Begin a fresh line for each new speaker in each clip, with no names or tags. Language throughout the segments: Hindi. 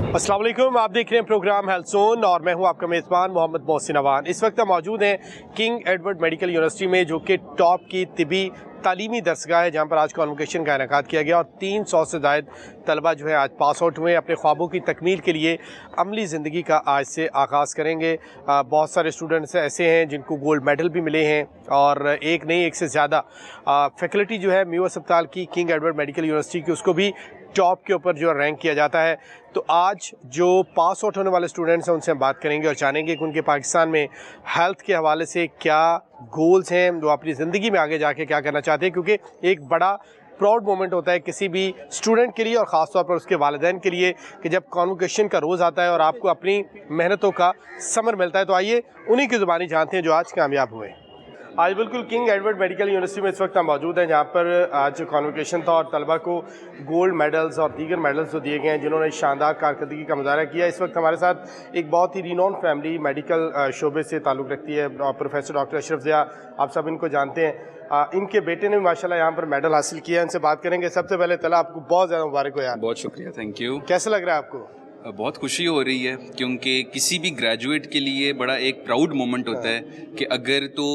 अस्सलाम वालेकुम, आप देख रहे हैं प्रोग्राम हेल्थ जोन और मैं हूं आपका मेज़बान मोहम्मद मोहसिन अवान। इस वक्त हम मौजूद हैं किंग एडवर्ड मेडिकल यूनिवर्सिटी में, जो कि टॉप की तिबी तालीमी दरसगाह है, जहां पर आज कॉन्वोकेशन का इनेकाद किया गया और 300 से ज़ायद तलबा जो है आज पास आउट हुए। अपने ख्वाबों की तकमील के लिए अमली ज़िंदगी का आज से आगाज़ करेंगे। बहुत सारे स्टूडेंट्स ऐसे हैं जिनको गोल्ड मेडल भी मिले हैं और एक नहीं एक से ज़्यादा फैकल्टी जो है म्यू अस्पताल की किंग एडवर्ड मेडिकल यूनिवर्सिटी की, उसको भी टॉप के ऊपर जो रैंक किया जाता है। तो आज जो पास आउट होने वाले स्टूडेंट्स हैं उनसे हम बात करेंगे और जानेंगे कि उनके पाकिस्तान में हेल्थ के हवाले से क्या गोल्स हैं, जो अपनी ज़िंदगी में आगे जाके क्या करना चाहते हैं, क्योंकि एक बड़ा प्राउड मोमेंट होता है किसी भी स्टूडेंट के लिए और ख़ास तौर पर उसके वालिदैन के लिए कि जब कॉन्वोकेशन का रोज़ आता है और आपको अपनी मेहनतों का समर मिलता है। तो आइए उन्हीं की ज़ुबानी जानते हैं जो आज कामयाब हुए। आज बिल्कुल किंग एडवर्ड मेडिकल यूनिवर्सिटी में इस वक्त हम मौजूद हैं, जहाँ पर आज कॉन्वोकेशन था और तलबा को गोल्ड मेडल्स और दीगर मेडल्स जो दिए गए हैं जिन्होंने शानदार कारकर्दगी का मुजाहरा किया। इस वक्त हमारे साथ एक बहुत ही रिनोन फैमिली मेडिकल शोबे से ताल्लुक़ रखती है, प्रोफेसर डॉक्टर अशरफ ज़िया, आप सब इनको जानते हैं। इनके बेटे ने भी माशाल्लाह यहाँ पर मेडल हासिल किया है, इनसे बात करेंगे। सबसे पहले तला आपको बहुत ज़्यादा मुबारक हो यार।
बहुत शुक्रिया, थैंक यू।
कैसा लग रहा है आपको?
बहुत खुशी हो रही है क्योंकि किसी भी ग्रेजुएट के लिए बड़ा एक प्राउड मोमेंट होता है कि अगर तो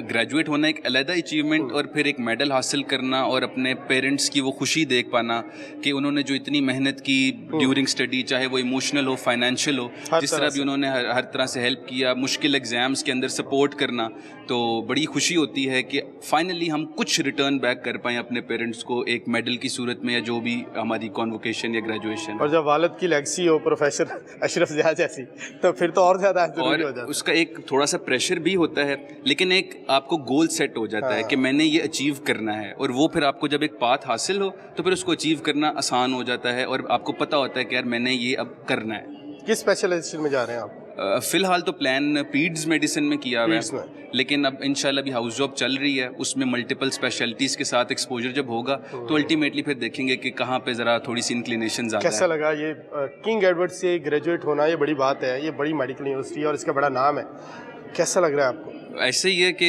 ग्रेजुएट होना एक अलग अचीवमेंट और फिर एक मेडल हासिल करना और अपने पेरेंट्स की वो खुशी देख पाना कि उन्होंने जो इतनी मेहनत की ड्यूरिंग स्टडी, चाहे वो इमोशनल हो, फाइनेंशियल हो, जिस तरह भी उन्होंने हर तरह से हेल्प किया, मुश्किल एग्जाम्स के अंदर सपोर्ट करना, तो बड़ी खुशी होती है कि फाइनली हम कुछ रिटर्न बैक कर पाएँ अपने पेरेंट्स को एक मेडल की सूरत में या जो भी हमारी कॉन्वोकेशन या ग्रेजुएशन।
और जब वालिद की लेगेसी हो प्रोफेसर अशरफ ज़िया जैसी, तो फिर तो और ज़्यादा ज़रूरी हो जाता है।
उसका एक थोड़ा सा प्रेशर भी होता है, लेकिन एक आपको गोल सेट हो जाता है कि मैंने ये अचीव करना है, और वो फिर आपको जब एक पाथ हासिल हो तो फिर उसको अचीव करना आसान हो जाता है और आपको पता होता है कि यार मैंने ये अब करना है।
किस स्पेशलाइजेशन में जा रहे हैं आप?
फ़िलहाल तो प्लान पीड्स मेडिसिन में किया हुआ है, लेकिन अब इंशाल्लाह भी हाउस जॉब चल रही है, उसमें मल्टीपल स्पेशलिटीज़ के साथ एक्सपोजर जब होगा तो अल्टीमेटली फिर देखेंगे कि कहाँ पे ज़रा थोड़ी सी इंक्लिनेशन ज़्यादा है।
कैसा लगा ये किंग एडवर्ड से ग्रेजुएट होना? ये बड़ी बात है, ये बड़ी मेडिकल यूनिवर्सिटी और इसका बड़ा नाम है। कैसा लग रहा है आपको?
ऐसे ही है कि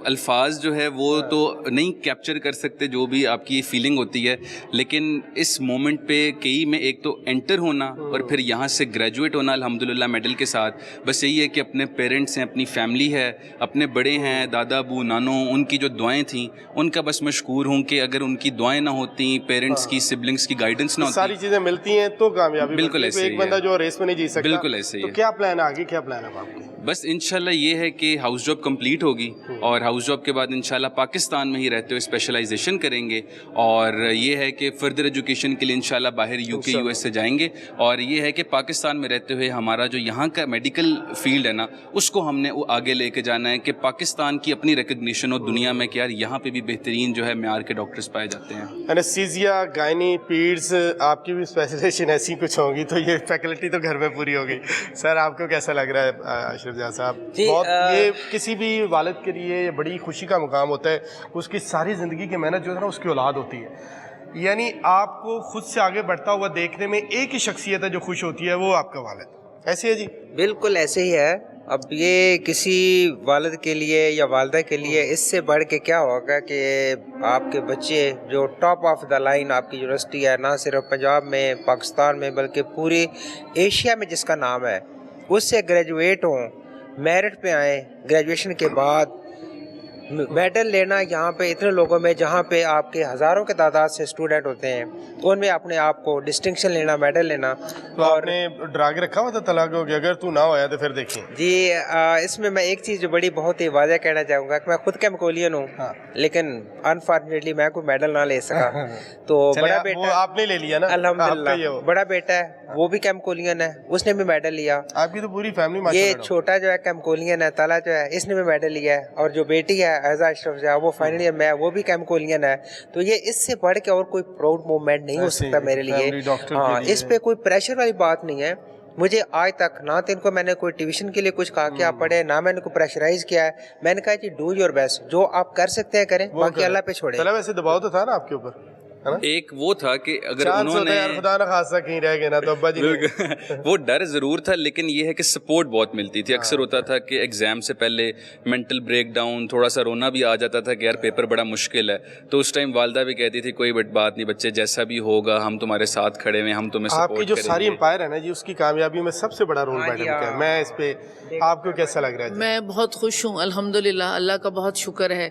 अल्फाज जो है वो तो नहीं कैप्चर कर सकते जो भी आपकी फीलिंग होती है, लेकिन इस मोमेंट पे कई में एक तो एंटर होना और फिर यहाँ से ग्रेजुएट होना अल्हम्दुलिल्लाह मेडल के साथ, बस यही है कि अपने पेरेंट्स हैं, अपनी फैमिली है, अपने बड़े हैं, दादा अबू नानो, उनकी जो दुआएं थी उनका बस मशकूर हूँ कि अगर उनकी दुआएं ना होती, पेरेंट्स की, सिबलिंग्स की गाइडेंस ना होती,
सारी चीज़ें मिलती हैं तो कामयाबी।
बिल्कुल ऐसे
एक बंदा जो रेस में नहीं जीत सकता।
बिल्कुल ऐसे ही
तो क्या प्लान है आगे, क्या प्लान है आपके?
बस इंशाल्लाह ये है कि हाउस जॉब कंप्लीट होगी और हाउस जॉब के बाद इंशाल्लाह पाकिस्तान में ही रहते हुए स्पेशलाइजेशन करेंगे, और ये है कि फर्दर एजुकेशन के लिए इंशाल्लाह बाहर यूके यूएस से जाएंगे, और ये है कि पाकिस्तान में रहते हुए हमारा जो यहाँ का मेडिकल फील्ड है ना उसको हमने वो आगे लेके जाना है कि पाकिस्तान की अपनी रिकग्निशन हो दुनिया में कि यार यहाँ पे भी बेहतरीन जो है म्यार के डॉक्टर्स पाए जाते हैं।
एनेस्थीसिया, गायनी, पीड्स, आपकी भी स्पेशलाइजेशन ऐसी कुछ होगी, तो ये फैकल्टी तो घर में पूरी होगी। सर आपको कैसा लग रहा है अशरफ ज़िया साहब? बहुत ये किसी भी वालिद के लिए बड़ी खुशी का मुकाम होता है, उसकी सारी ज़िंदगी की मेहनत जो है ना उसकी औलाद होती है। यानी आपको खुद से आगे बढ़ता हुआ देखने में एक ही शख्सियत है जो खुश होती है, वो आपका वालिद। ऐसे है जी?
बिल्कुल ऐसे ही है। अब ये किसी वालिद के लिए या वालदा के लिए इससे बढ़ के क्या होगा कि आपके बच्चे जो टॉप ऑफ द लाइन आपकी यूनिवर्सिटी है, ना सिर्फ पंजाब में, पाकिस्तान में, बल्कि पूरी एशिया में जिसका नाम है, उससे ग्रेजुएट हों, मेरिट पे आए, ग्रेजुएशन के बाद मेडल लेना यहाँ पे इतने लोगों में, जहाँ पे आपके हज़ारों के तादाद से स्टूडेंट होते हैं, तो उनमें अपने आप को डिस्टिंक्शन लेना, मेडल लेना।
तो आपने ड्रा के रखा हुआ था तलाक हो कि अगर तू ना होया तो फिर देखिए
जी। इसमें मैं एक चीज़ जो बड़ी बहुत ही वाज़ह कहना चाहूँगा कि मैं खुद केमिकोलियन हूँ, लेकिन अनफॉर्चुनेटली मैं कोई मेडल ना ले सका। तो बड़ा बेटा
आपने ले लिया ना,
अल्हम्दुलिल्लाह, बड़ा बेटा है वो भी केमिकोलियन है, उसने भी मेडल लिया।
आपकी तो पूरी फैमिली।
ये छोटा जो है केमिकोलियन है, ताला जो है, इसने भी मेडल लिया है, और जो बेटी है एज़ा अशरफ ज़िया, वो फाइनल ईयर में है, वो भी केमिकोलियन है। तो ये इससे बढ़ के और कोई प्राउड मोमेंट नहीं हो सकता मेरे लिए। हाँ, इस पे कोई प्रेशर वाली बात नहीं है। मुझे आज तक ना तो इनको मैंने कोई ट्यूशन के लिए कुछ कहा कि आप पढ़े, ना मैंने को प्रेशराइज किया है। मैंने कहा कि डू योर बेस्ट, जो आप कर सकते हैं करें, बाकी अल्लाह पे छोड़े।
वैसे दबाव तो था ना आपके ऊपर? है ना?
एक वो था कि अगर
चांस होता
उन्होंने
है यार, खुदा ना खासा कहीं रह गए ना तो अब्बा जी ने-
वो डर ज़रूर था, लेकिन ये है कि सपोर्ट बहुत मिलती थी। अक्सर होता था कि एग्ज़ाम से पहले मेंटल ब्रेकडाउन, थोड़ा सा रोना भी आ जाता था कि यार पेपर बड़ा मुश्किल है, तो उस टाइम वालदा भी कहती थी कोई बात नहीं बच्चे, जैसा भी होगा हम तुम्हारे साथ खड़े हुए, हम तुम्हें
आपकी
सपोर्ट
जो
करेंगे।
सारी एम्पायर है ना जी, उसकी कामयाबी में सबसे बड़ा रोल मैडम का है। मैं इस पे आपको कैसा लग रहा है जी?
मैं बहुत खुश हूँ अल्हम्दुलिल्लाह, अल्लाह का बहुत शुक्र है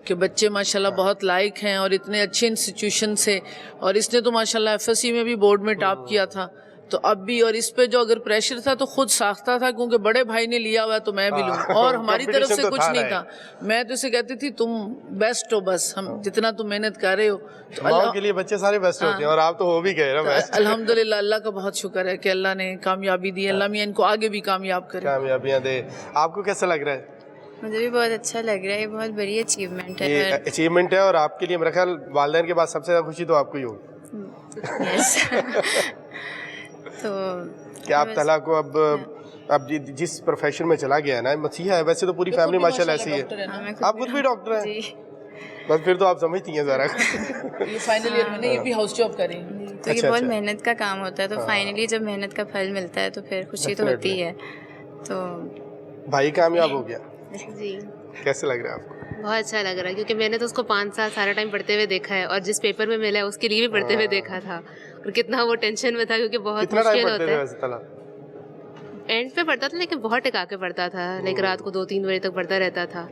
कि बच्चे माशाल्लाह बहुत लायक हैं और इतने अच्छे इंस्टीट्यूशन से, और इसने तो माशाल्लाह एफएससी में भी बोर्ड में टॉप किया था, तो अब भी, और इस पे जो अगर प्रेशर था तो खुद साख्ता था क्योंकि बड़े भाई ने लिया हुआ है तो मैं भी लूँ, और हमारी तरफ से
तो
कुछ
था
नहीं
ना।
था। मैं तो इसे कहती थी तुम बेस्ट हो, बस हम जितना तुम मेहनत कर रहे हो तो
माँ के लिए बच्चे सारे बेस्ट होते हैं और आप तो हो भी गए ना बेस्ट।
अल्हम्दुलिल्लाह अल्लाह का बहुत शुक्र है कि अल्लाह ने कामयाबी दी, अल्लाह मियां इनको आगे भी कामयाब करे।
कामयाबियां दे। आपको कैसा लग रहा है?
मुझे भी बहुत अच्छा लग रहा है, ये बहुत बड़ी अचीवमेंट
ये
है।
अचीवमेंट है और आपके लिए मेरा ख्याल वालिदैन के बाद सबसे ज्यादा खुशी तो आपको ही होगी
यस तो
कि आप तला को अब जिस प्रोफेशन में चला गया है ना, मसीहा है, वैसे तो पूरी फैमिली माशाल्लाह ऐसी है।
हाँ, मैं
आप खुद भी डॉक्टर हैं?
जी,
बस फिर तो आप समझती हैं ज़रा।
ये फाइनल ईयर में ना ये भी हाउस जॉब करें।
तो ये
अच्छा,
बहुत
अच्छा।
मेहनत का काम होता है, तो फाइनली जब मेहनत का फल मिलता है तो फिर खुशी तो होती है। तो
भाई कामयाब हो गया,
जी
कैसे लग रहा है आपको?
बहुत अच्छा लग रहा है क्योंकि मैंने तो उसको 5 साल सारा टाइम पढ़ते हुए देखा है, और जिस पेपर में मिला है उसके लिए भी पढ़ते हुए देखा था, और कितना वो टेंशन में था क्योंकि बहुत
कितना टाइम
मुश्किल
पढ़ते
होता
थे
है।
वैसे तला?
एंड पे पढ़ता था लेकिन बहुत टिका के पढ़ता था, लाइक रात को 2-3 बजे तक पढ़ता रहता था।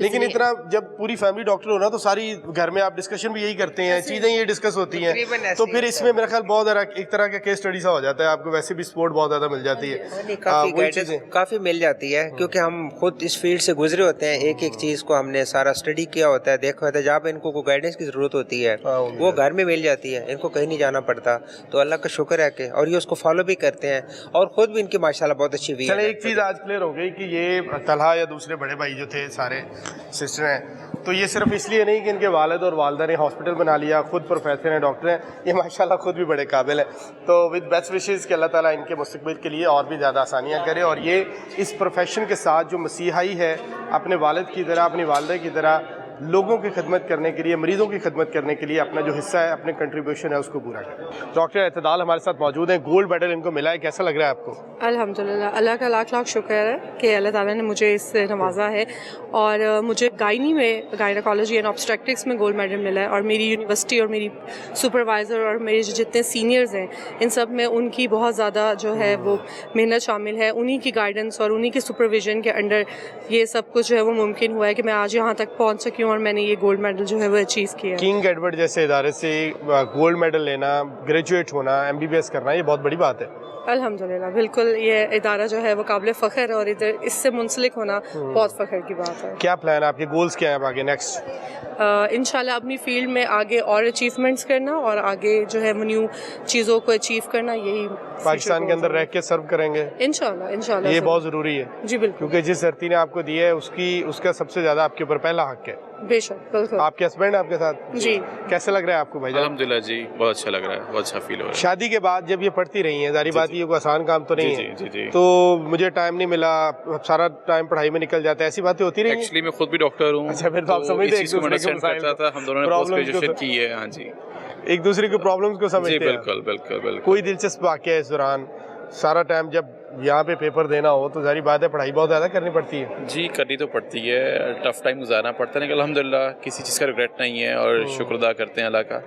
लेकिन इतना जब पूरी फैमिली डॉक्टर हो ना तो सारी घर में आप डिस्कशन भी यही करते हैं, चीज़ें ये डिस्कस होती
तकरीबन
हैं,
ऐसे
तो
ही
फिर
होता
इसमें मेरा ख्याल बहुत ज़्यादा एक तरह का केस स्टडी सा हो जाता है, आपको वैसे भी सपोर्ट बहुत ज़्यादा मिल जाती है।
काफ़ी
वही
गाइडेंस
चीज़ें
काफ़ी मिल जाती है, क्योंकि हम खुद इस फील्ड से गुजरे होते हैं, एक एक चीज़ को हमने सारा स्टडी किया होता है, देखा होता है। जहाँ पे इनको कोई गाइडेंस की ज़रूरत होती है वो घर में मिल जाती है, इनको कहीं नहीं जाना पड़ता। तो अल्लाह का शुक्र है कि, और ये उसको फॉलो भी करते हैं, और ख़ुद भी इनकी माशाल्लाह बहुत अच्छी हुई
चले
है।
एक चीज़ आज क्लियर हो गई कि ये तलहा या दूसरे बड़े भाई जो थे सारे सिस्टर हैं, तो ये सिर्फ इसलिए नहीं कि इनके वालिद और वालदा ने हॉस्पिटल बना लिया, खुद प्रोफेसर हैं, डॉक्टर हैं, ये माशाल्लाह खुद भी बड़े काबिल हैं। तो विद बेस्ट विशेज़ कि अल्लाह ताला इनके मुस्तकबिल के लिए और भी ज़्यादा आसानियाँ करे, और ये इस प्रोफेशन के साथ जो मसीहाई है, अपने वालिद की तरह, अपनी वालदा की तरह लोगों की खिदमत करने के लिए, मरीज़ों की खिदमत करने के लिए अपना जो हिस्सा है, अपने कंट्रीब्यूशन है, उसको पूरा करें। डॉक्टर एतदाल हमारे साथ मौजूद हैं, गोल्ड मेडल इनको मिला है, कैसा लग रहा है आपको?
अल्हम्दुलिल्लाह, अल्लाह का लाख लाख शुक्र है कि अल्लाह ताला ने मुझे इससे नवाजा है, और मुझे गायनी में, गायनाकोलॉजी एंड ऑब्स्ट्रेक्टिक्स में गोल्ड मेडल मिला है, और मेरी यूनिवर्सिटी और मेरी सुपरवाइज़र और मेरे जितने सीनियर्स हैं, इन सब में उनकी बहुत ज़्यादा जो है वो मेहनत शामिल है। उन्हीं की गाइडेंस और उन्हीं की सुपरविजन के अंडर ये सब कुछ जो है वो मुमकिन हुआ है कि मैं आज यहाँ तक पहुँच सकी हूँ और मैंने ये गोल्ड मेडल जो है वो अचीव किया है।
किंग एडवर्ड जैसे इदारे से गोल्ड मेडल लेना, ग्रेजुएट होना, MBBS करना, ये बहुत बड़ी बात है।
अल्हम्दुलिल्लाह, बिल्कुल ये इदारा जो है वो काबिल फ़ख्र है, और इधर इससे मुंसलिक होना बहुत फ़ख्र की बात है।
क्या प्लान है आपके, गोल्स क्या हैं अब आगे नेक्स्ट?
इंशाल्लाह अपनी फील्ड में आगे और अचीवमेंट्स करना, और आगे जो है वो न्यू चीज़ों को अचीव करना, यही
पाकिस्तान के अंदर रह के सर्व करेंगे,
इंशाल्लाह इंशाल्लाह
ये
ज़रूर।
बहुत ज़रूरी है,
जी बिल्कुल,
क्योंकि जिस धरती ने आपको दी है उसका सबसे ज़्यादा आपके ऊपर पहला हक है।
बेशक, बिल्कुल।
आपके हस्बैंड आपके साथ?
जी।
कैसे लग रहा है आपको भाईजान?
अल्हम्दुलिल्लाह जी, बहुत अच्छा लग रहा है, बहुत अच्छा फील हो रहा है।
शादी के बाद जब ये पढ़ती रही हैं, जारी बात ये कोई आसान काम तो नहीं
जी,
है,
जी, जी।
तो मुझे टाइम नहीं मिला, सारा टाइम पढ़ाई में निकल जाता है, ऐसी बातें होती रही हैं?
एक्चुअली मैं खुद भी डॉक्टर हूँ।
अच्छा, फिर तो आप समझते हैं
इस चीज़ को अंडरस्टैंड करता था, हम दोनों ने पोस्ट ग्रेजुएशन की है। हाँ जी,
एक दूसरे के प्रॉब्लम्स को समझते
जी
हैं।
बिल्कुल बिल्कुल बिल्कुल।
कोई दिलचस्प वाक़या है इस दौरान? सारा टाइम जब यहाँ पे पेपर देना हो तो जारी बात है पढ़ाई बहुत ज़्यादा करनी पड़ती है।
जी करनी तो पड़ती है, टफ टाइम गुजारना पड़ता है, लेकिन अल्हम्दुलिल्लाह किसी चीज़ का रिग्रेट नहीं है, और शुक्र अदा करते हैं अल्लाह का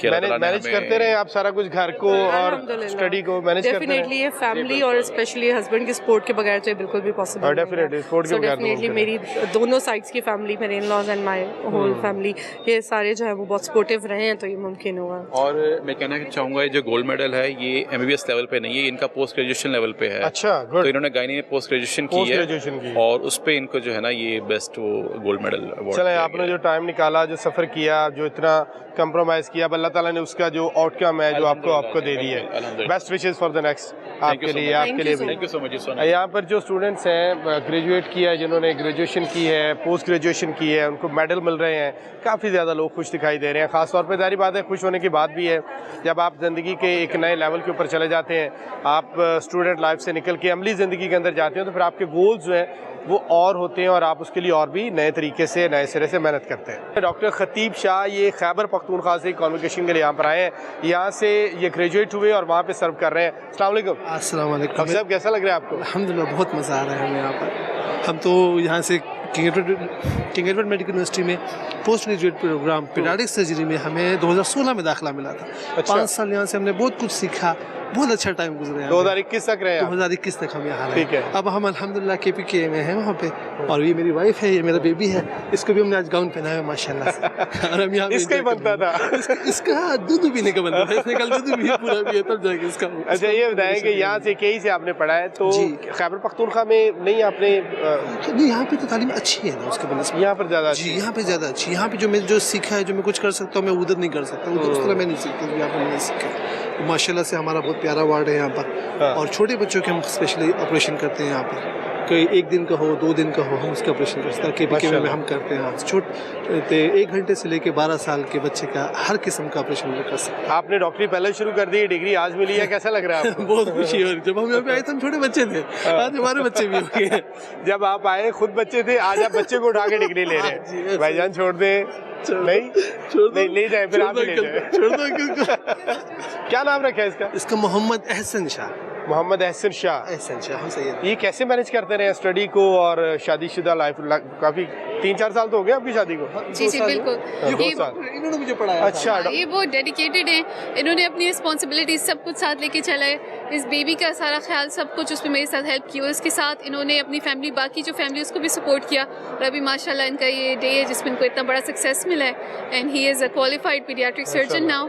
कि अल्लाह ताला ने
मैनेज
हमें-
करते रहे आप सारा कुछ, घर को और स्टडी को मैनेज करते रहे?
डेफिनेटली ये फैमिली और स्पेशली हस्बैंड की सपोर्ट के बगैर तो ये बिल्कुल भी पॉसिबल
और
नहीं है।
डेफिनेटली सपोर्ट के
So
बगैर तो
definitely
मुमकिन है।
मेरी दोनों साइड्स की फैमिली, मेरे in-laws and my whole family, ये सारे जो है वो बहुत सपोर्टिव रहे हैं, तो ये मुमकिन हुआ।
और मैं कहना चाहूँगा ये जो गोल्ड मेडल है ये MBBS लेवल पे नहीं है, इनका पोस्ट ग्रेजुएशन लेवल पे है।
अच्छा,
तो
गुड।
इन्होंने गायनी में पोस्ट ग्रेजुएशन की
पोस्ट
है,
ग्रेजुएशन की।
और उस पे इनको जो है ना ये बेस्ट वो गोल्ड मेडल अवार्ड
चलें,
दिया
आपने
गया
जो टाइम निकाला, जो सफ़र किया, जो इतना कंप्रोमाइज़ किया, अब अल्लाह ताला ने उसका जो आउटकम है जो आपको दे दी है।
अल्हम्दुलिल्लाह।
Best wishes for the next, आपके
so
लिए,
much.
आपके लिए भी।
Thank you so much.
यहाँ पर जो स्टूडेंट्स हैं, ग्रेजुएट किया है, जिन्होंने ग्रेजुएशन की है, पोस्ट ग्रेजुएशन की है, उनको मेडल मिल रहे हैं, काफ़ी ज़्यादा लोग खुश दिखाई दे रहे हैं। ख़ास तौर पे जारी बात है, खुश होने की बात भी है जब आप ज़िंदगी के एक नए लेवल के ऊपर चले जाते हैं, आप स्टूडेंट लाइफ से निकल के अमली ज़िंदगी के अंदर जाते हैं, तो फिर आपके गोल्स जो हैं वो और होते हैं और आप उसके लिए और भी नए तरीके से नए सिरे से मेहनत करते हैं। डॉक्टर खतीब शाह ये खैबर पख्तूनख्वा से कॉन्वोकेशन के लिए यहाँ पर आए हैं, यहाँ से ये ग्रेजुएट हुए और वहाँ पे सर्व कर रहे हैं। अस्सलाम वालेकुम।
अस्सलाम वालेकुम।
अब साहब कैसा लग रहा है आपको?
अल्हम्दुलिल्लाह बहुत मज़ा आ रहा है हमें यहाँ पर। हम तो यहाँ से किंग एडवर्ड मेडिकल यूनिवर्सिटी में post graduate programme paediatric surgery में हमें 2016 में दाखिला मिला था।
अच्छा।
5 साल यहाँ से हमने बहुत कुछ सीखा, बहुत अच्छा टाइम गुजरा है।
2021 तक रहे आप?
2021 तक हम यहाँ
ठीक है।
अब हम अल्हम्दुलिल्लाह KPK में हैं वहाँ पे, और ये मेरी वाइफ है, ये मेरा बेबी है, इसको भी हमने आज गाउन पहना है माशाल्लाह से। और हम यहाँ
इसका ही बनता था?
इसका दूध पीने का बनता था, इसने कल दूध भी पूरा भी है तब जाके इसका।
अच्छा ये बताएं कि यहाँ से KE से आपने पढ़ा है तो खैबर पख्तूनख्वा में नहीं आपने?
नहीं, यहाँ पे तो तालीम अच्छी है ना उसके बनस्बत
यहाँ पर ज़्यादा
जी, यहाँ पे ज़्यादा अच्छी। यहाँ पे जो मैं जो सीखा है, जो मैं कुछ कर सकता हूँ, मैं उधर नहीं कर सकता, उधर उस तरह मैं नहीं सीखता, यहाँ पर मैंने सीखा। तो माशाल्लाह से हमारा बहुत प्यारा वार्ड है यहाँ पर, और छोटे बच्चों के हम स्पेशली ऑपरेशन करते हैं यहाँ पर। कोई 1 दिन का हो, 2 दिन का हो, हम उसका ऑपरेशन करते हैं। KPK में हम करते हैं। छोटे 1 घंटे से लेके 12 साल के बच्चे का हर किस्म का ऑपरेशन कर सकते हैं।
आपने डॉक्टरी पहले शुरू कर दी, डिग्री आज मिली है, कैसा लग रहा है आपको?
बहुत खुशी हो रही। जब हम यहाँ पे आए थे हम छोटे बच्चे थे, आज हमारे बच्चे भी हो गए।
जब आप आए खुद बच्चे थे, आज आप बच्चे को उठा के डिग्री ले रहे हैं। भाईजान छोड़ दें? नहीं ले जाए, फिर आप ही ले जाए।
छोड़ दो किसको।
क्या नाम रखा है इसका?
इसका मोहम्मद एहसन शाह।
मोहम्मद एहसन शाह।
एहसन शाह, हम सही है।
ये कैसे मैनेज करते रहे स्टडी को और शादीशुदा लाइफ? काफी 3-4 साल तो हो गए आपकी शादी को?
जी जी बिल्कुल।
इन्होंने मुझे पढ़ाया।
अच्छा।
ये बहुत डेडिकेटेड हैं, इन्होंने अपनी रिस्पॉन्सिबिलिटीज सब कुछ साथ लेके चला है। इस बेबी का सारा ख्याल सब कुछ उसमें मेरे साथ हेल्प की, और इसके साथ इन्होंने अपनी फैमिली, बाकी जो फैमिली उसको भी सपोर्ट किया। और अभी माशाल्लाह इनका ये डे है जिसमें इनको इतना बड़ा सक्सेस मिला है, and he is a qualified paediatric surgeon now,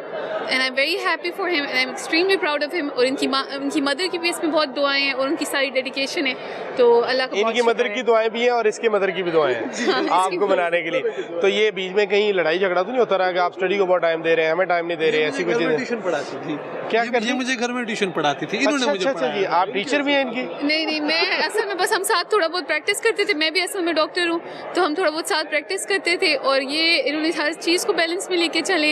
and I am very happy for him, and I am extremely proud of him. और इनकी मदर की भी इसमें बहुत दुआएं हैं और उनकी सारी डेडिकेशन है, तो अल्लाह का
इनकी मदर की दुआएं भी हैं और इसके मदर की भी दुआएं हैं आपको बनाने के लिए। तो ये बीच में कहीं लड़ाई झगड़ा तो नहीं होता रहा कि आप स्टडी को बहुत टाइम दे रहे हैं, हमें टाइम नहीं दे रहे, ऐसी कुछ चीजें?
ट्यूशन पढ़ाती थी।
क्या
ये मुझे घर में ट्यूशन पढ़ाती थी, इन्होंने मुझे
अच्छा जी, आप टीचर भी हैं इनकी?
नहीं, मैं असल में बस हम साथ थोड़ा बहुत प्रैक्टिस करते थे। मैं भी असल में डॉक्टर हूँ, तो हम थोड़ा बहुत साथ प्रैक्टिस करते थे, और ये इन्होंने हर चीज़ को बैलेंस में लेके चले।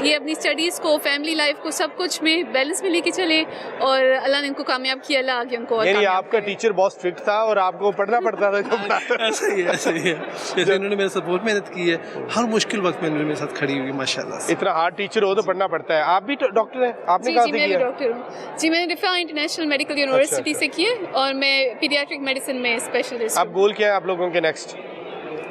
ये अपनी स्टडीज़ को, फैमिली लाइफ को, सब कुछ में बैलेंस में लेके चले, और अल्लाह ने इनको कामयाब किया। अल्लाह आगे उनको और
यानी
कामयाब
आपका टीचर बहुत स्ट्रिक्ट था और आपको पढ़ना पड़ता था जब पढ़ाता था?
ऐसा ही है। जैसे इन्होंने मेरे साथ बहुत मेहनत की है, हर मुश्किल वक्त में इन्होंने मेरे साथ खड़ी हुई माशाल्लाह से।
इतना हार्ड टीचर हो तो पढ़ना पड़ता है। आप भी डॉक्टर हैं? आपने कहाँ से
मैं भी
किया?
डॉक्टर हूँ जी, मैंने रिफा इंटरनेशनल मेडिकल यूनिवर्सिटी से किए, और मैं पीडियाट्रिक मेडिसिन में स्पेशलिस्ट।
अब गोल क्या है आप लोगों के नेक्स्ट?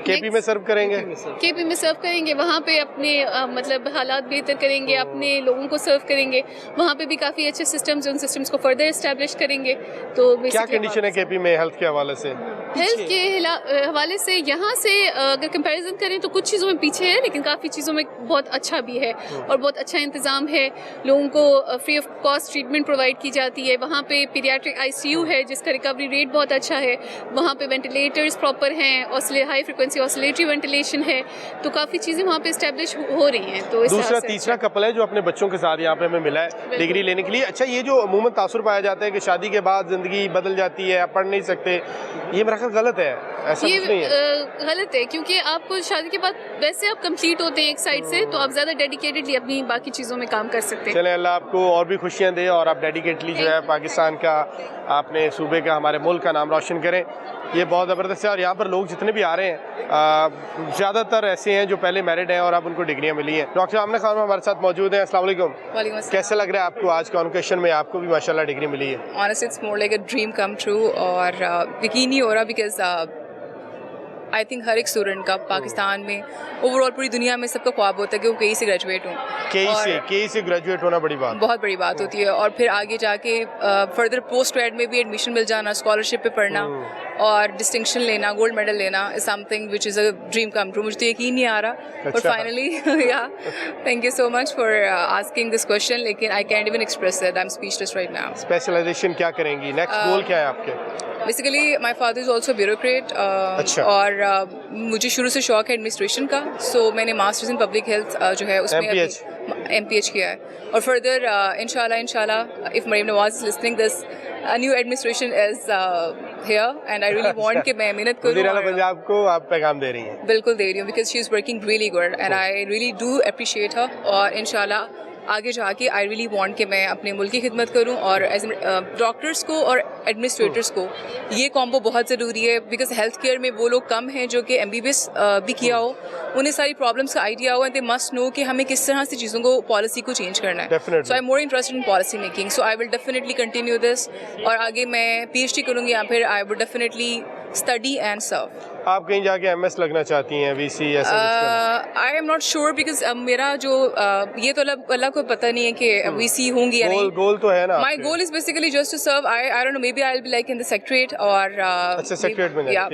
KP में सर्व करेंगे?
KP में सर्व करेंगे, वहाँ पे अपने मतलब हालात बेहतर करेंगे, अपने लोगों को सर्व करेंगे। वहाँ पे भी काफ़ी अच्छे सिस्टम्स, उन सिस्टम्स को फर्दर इस्टेब्लिश करेंगे। तो
क्या कंडीशन है KP में हेल्थ के हवाले से?
हेल्थ के हवाले से यहाँ से अगर कंपैरिजन करें तो कुछ चीज़ों में पीछे है, लेकिन काफ़ी चीज़ों में बहुत अच्छा भी है, और बहुत अच्छा इंतज़ाम है। लोगों को free of cost treatment provide की जाती है। वहाँ पे पीडियाट्रिक ICU है जिसका रिकवरी रेट बहुत अच्छा है। वहाँ पे वेंटिलेटर्स प्रॉपर हैं, हाई फ्रिक्वेंसी ऑसिलेटरी वेंटिलेशन है, तो काफ़ी चीज़ें वहाँ पे एस्टेब्लिश हो रही हैं। तो
दूसरा तीसरा कपल है जो अपने बच्चों के साथ यहाँ पे हमें मिला है डिग्री लेने के लिए। अच्छा, ये जो अमूमन तासुर पाया जाता है कि शादी के बाद ज़िंदगी बदल जाती है, आप पढ़ नहीं सकते, ये मेरा ख्याल गलत है, ऐसा कुछ नहीं है?
गलत है, क्योंकि आपको शादी के बाद वैसे आप कंप्लीट होते हैं एक साइड से, तो आप ज़्यादा डेडिकेटेडली अपनी बाकी चीज़ों में काम कर सकते हैं।
चले, अल्लाह आपको और भी खुशियाँ दे और आप डेडिकेटली जो है पाकिस्तान का, अपने सूबे का, हमारे मुल्क का नाम रोशन करें। ये बहुत ज़बरदस्त है। और यहाँ पर लोग जितने भी आ रहे हैं ज़्यादातर ऐसे हैं जो पहले मैरिड हैं और अब उनको डिग्रियाँ मिली हैं। डॉक्टर आमना खान हमारे साथ मौजूद हैं। अस्सलाम वालेकुम।
वालेकुम अस्सलाम।
कैसा लग रहा है आपको आज कॉन्वोकेशन में? आपको भी माशाल्लाह डिग्री मिली है।
Honestly, it's more like a dream come true, और यकीन नहीं हो रहा, बिकॉज आई थिंक हर एक स्टूडेंट का पाकिस्तान में, ओवरऑल पूरी दुनिया में सबका ख्वाब होता है कि वो KE से ग्रेजुएट हों।
KE से ग्रेजुएट होना बड़ी बात,
बहुत बड़ी बात होती है, और फिर आगे जाके फर्दर पोस्ट ग्रेड में भी एडमिशन मिल जाना, स्कॉलरशिप पे पढ़ना और डिस्टिंक्शन लेना, गोल्ड मेडल लेना is something which is a dream come true. मुझे तो यकीन नहीं आ रहा, but finally yeah thank you so much for asking this question, लेकिन I can't even express that, I am speechless right now.
Specialisation क्या करेंगी? नेक्स्ट गोल क्या है आपके?
Basically my father is also bureaucrat, और मुझे शुरू से शौक है एडमिनिस्ट्रेशन का, सो मैंने मास्टर्स इन पब्लिक हेल्थ जो है उसमें MPH किया है, और फर्दर इंशाल्लाह if Maryam Nawaz is listening this, a new administration is here, and I really want कि मैं मेहनत करूँ।
वज़ीर आला पंजाब को आप पैगाम दे रही हैं?
बिल्कुल दे रही हूँ, because she is working really good and I really do appreciate her, और इंशाल्लाह आगे जाके आई रियली वांट कि मैं अपने मुल्क की खिदमत करूं और एज डॉक्टर्स को और एडमिनिस्ट्रेटर्स को ये कॉम्बो बहुत ज़रूरी है, बिकॉज हेल्थ केयर में वो लोग कम हैं जो कि MBBS भी किया हो, उन्हें सारी प्रॉब्लम्स का आइडिया हो, एंड दे मस्ट नो कि हमें किस तरह से चीज़ों को, पॉलिसी को चेंज करना है. So I am more interested in policy making, so I will definitely continue this, और आगे मैं PhD करूँगी या फिर I would definitely study and serve.
आप कहीं जाके MS लगना चाहती हैं, VC ऐसा कुछ?
I am not sure, because मेरा जो ये तो अल्लाह को पता नहीं है कि VC होंगी या नहीं.
गोल तो है ना.
My goal is basically just to serve. I don't know, maybe I will be like in the secretariat और
अच्छा, सेक्रेटरीट में.
या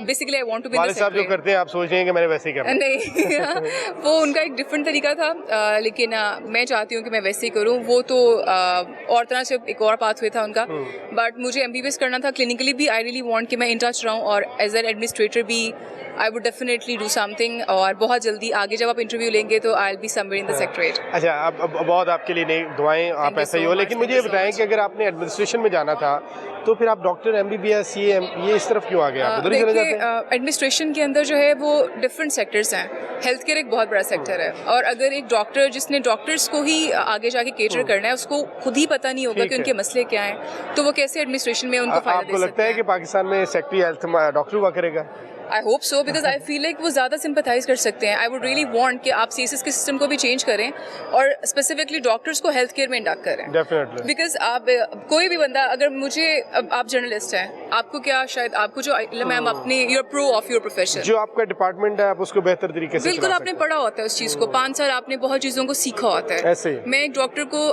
basically I want to be in the
साहब जो करते हैं आप सोच रहे हैं कि मैंने वैसे ही करना?
नहीं वो उनका एक डिफरेंट तरीका था, लेकिन मैं चाहती हूँ कि मैं वैसे ही करूँ. वो तो और तरह से एक और पाथ हुए था उनका, बट मुझे MBBS करना था. क्लिनिकली भी आई रियली वांट कि मैं इन टच रहूँ, और एज एन एडमिनिस्ट्रेटर भी आई वुड डेफिनेटली डू समथिंग. और बहुत जल्दी आगे जब आप इंटरव्यू लेंगे तो आई will be somewhere in the secretariat.
अच्छा, अब बहुत आपके लिए नहीं दुआएं, आप ऐसा ही हो. लेकिन मुझे ये बताएं कि अगर आपने एडमिनिस्ट्रेशन में जाना था तो फिर आप डॉक्टर, MBBS, ये इस तरफ क्यों आ गए? आप उधर ही चले जाते हैं.
एडमिनिस्ट्रेशन के अंदर जो है वो डिफरेंट सेक्टर्स हैं. हेल्थ केयर एक बहुत बड़ा सेक्टर है, और अगर एक डॉक्टर जिसने डॉक्टर्स को ही आगे जाके केटर करना है, उसको खुद ही पता नहीं होगा कि उनके मसले क्या हैं, तो वो कैसे एडमिनिस्ट्रेशन में उनको फायदा दे सकते हैं?
आपको लगता है कि पाकिस्तान में सेक्रेटरी हेल्थ डॉक्टर हुआ करेगा?
I hope so, because I feel like वो ज़्यादा सिंपथाइज कर सकते हैं. आई वुड रियली वांट कि आप CSS के सिस्टम को भी चेंज करें और स्पेसिफिकली डॉक्टर्स को हेल्थ केयर में इंडक्ट करें.
डेफिनेटली.
बिकॉज आप कोई भी बंदा, अगर मुझे, आप जर्नलिस्ट हैं, आपको क्या, शायद आपको जो मैम अपनी your pro of your profession,
जो आपका डिपार्टमेंट है आप उसको बेहतर तरीके से
बिल्कुल आपने पढ़ा होता है उस चीज़ को. 5 साल आपने बहुत चीज़ों को सीखा होता है.
ऐसे ही
मैं एक डॉक्टर को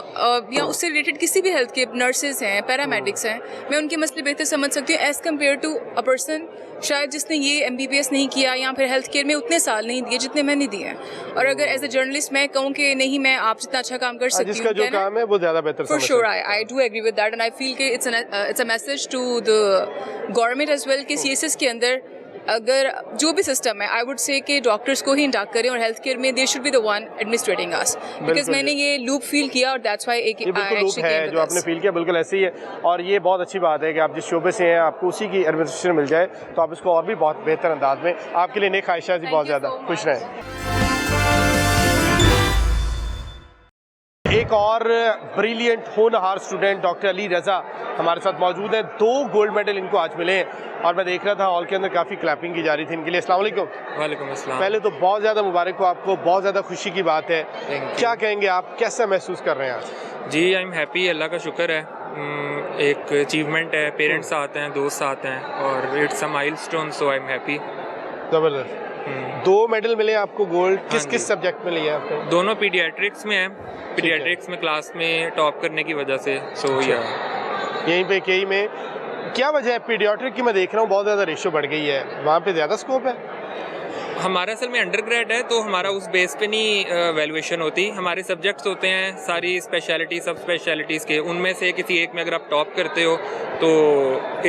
या उससे रिलेटेड किसी भी हेल्थ केयर, नर्सेज हैं, पैरामेडिक्स हैं, मैं उनके मसले बेहतर समझ सकती हूँ as compared to a person शायद जिसने ये MBBS नहीं किया या फिर हेल्थ केयर में उतने साल नहीं दिए जितने मैंने दिए हैं. और अगर एज ए जर्नलिस्ट मैं कहूँ कि नहीं, मैं आप जितना अच्छा काम कर सकती हूँ,
जिसका जो काम है वो ज़्यादा बेहतर,
for sure I do agree with that, and I feel कि it's a message to the government as well कि CSS के अंदर अगर जो भी सिस्टम है, आई वुड से कि डॉक्टर्स को ही इंडक्ट करें, और हेल्थ केयर में they should be the one administrating us, because मैंने ये लूप फील किया, और दैट्स व्हाई एक
लूप है जो आपने फील किया, बिल्कुल ऐसे ही है. और ये बहुत अच्छी बात है कि आप जिस शोबे से हैं आपको उसी की एडमिनिस्ट्रेशन मिल जाए, तो आप इसको और भी बहुत बेहतर अंदाज में. आपके लिए नेक ख्वाहिशात जी, बहुत ज़्यादा खुश रहें. एक और ब्रिलियंट होनहार स्टूडेंट डॉक्टर अली रज़ा हमारे साथ मौजूद हैं. 2 गोल्ड मेडल इनको आज मिले हैं, और मैं देख रहा था हॉल के अंदर काफ़ी क्लैपिंग की जा रही थी इनके लिए. अस्सलाम वालेकुम.
वालेकुम अस्सलाम.
पहले तो बहुत ज़्यादा मुबारक हो आपको, बहुत ज़्यादा खुशी की बात है. क्या कहेंगे आप, कैसा महसूस कर रहे हैं आज?
जी, आई एम हैप्पी, अल्लाह का शुक्र है. एक अचीवमेंट है, पेरेंट्स आते हैं, दोस्त आते हैं, और it's a milestone, so I am happy.
ज़बरदस्त. 2 मेडल मिले आपको गोल्ड. किस सब्जेक्ट में लिए आपने?
दोनों पीडियाट्रिक्स में हैं. पीडियाट्रिक्स में क्लास में टॉप करने की वजह से. सो
यहीं पे KE में क्या वजह है? पीडियाट्रिक की मैं देख रहा हूँ बहुत ज़्यादा रेशो बढ़ गई है, वहाँ पे ज़्यादा स्कोप है.
हमारा असल में अंडरग्रेड है, तो हमारा उस बेस पे नहीं वैल्यूएशन होती. हमारे सब्जेक्ट्स होते हैं सारी स्पेशलिटी, सब स्पेशलिटीज़ के, उनमें से किसी एक में अगर आप टॉप करते हो तो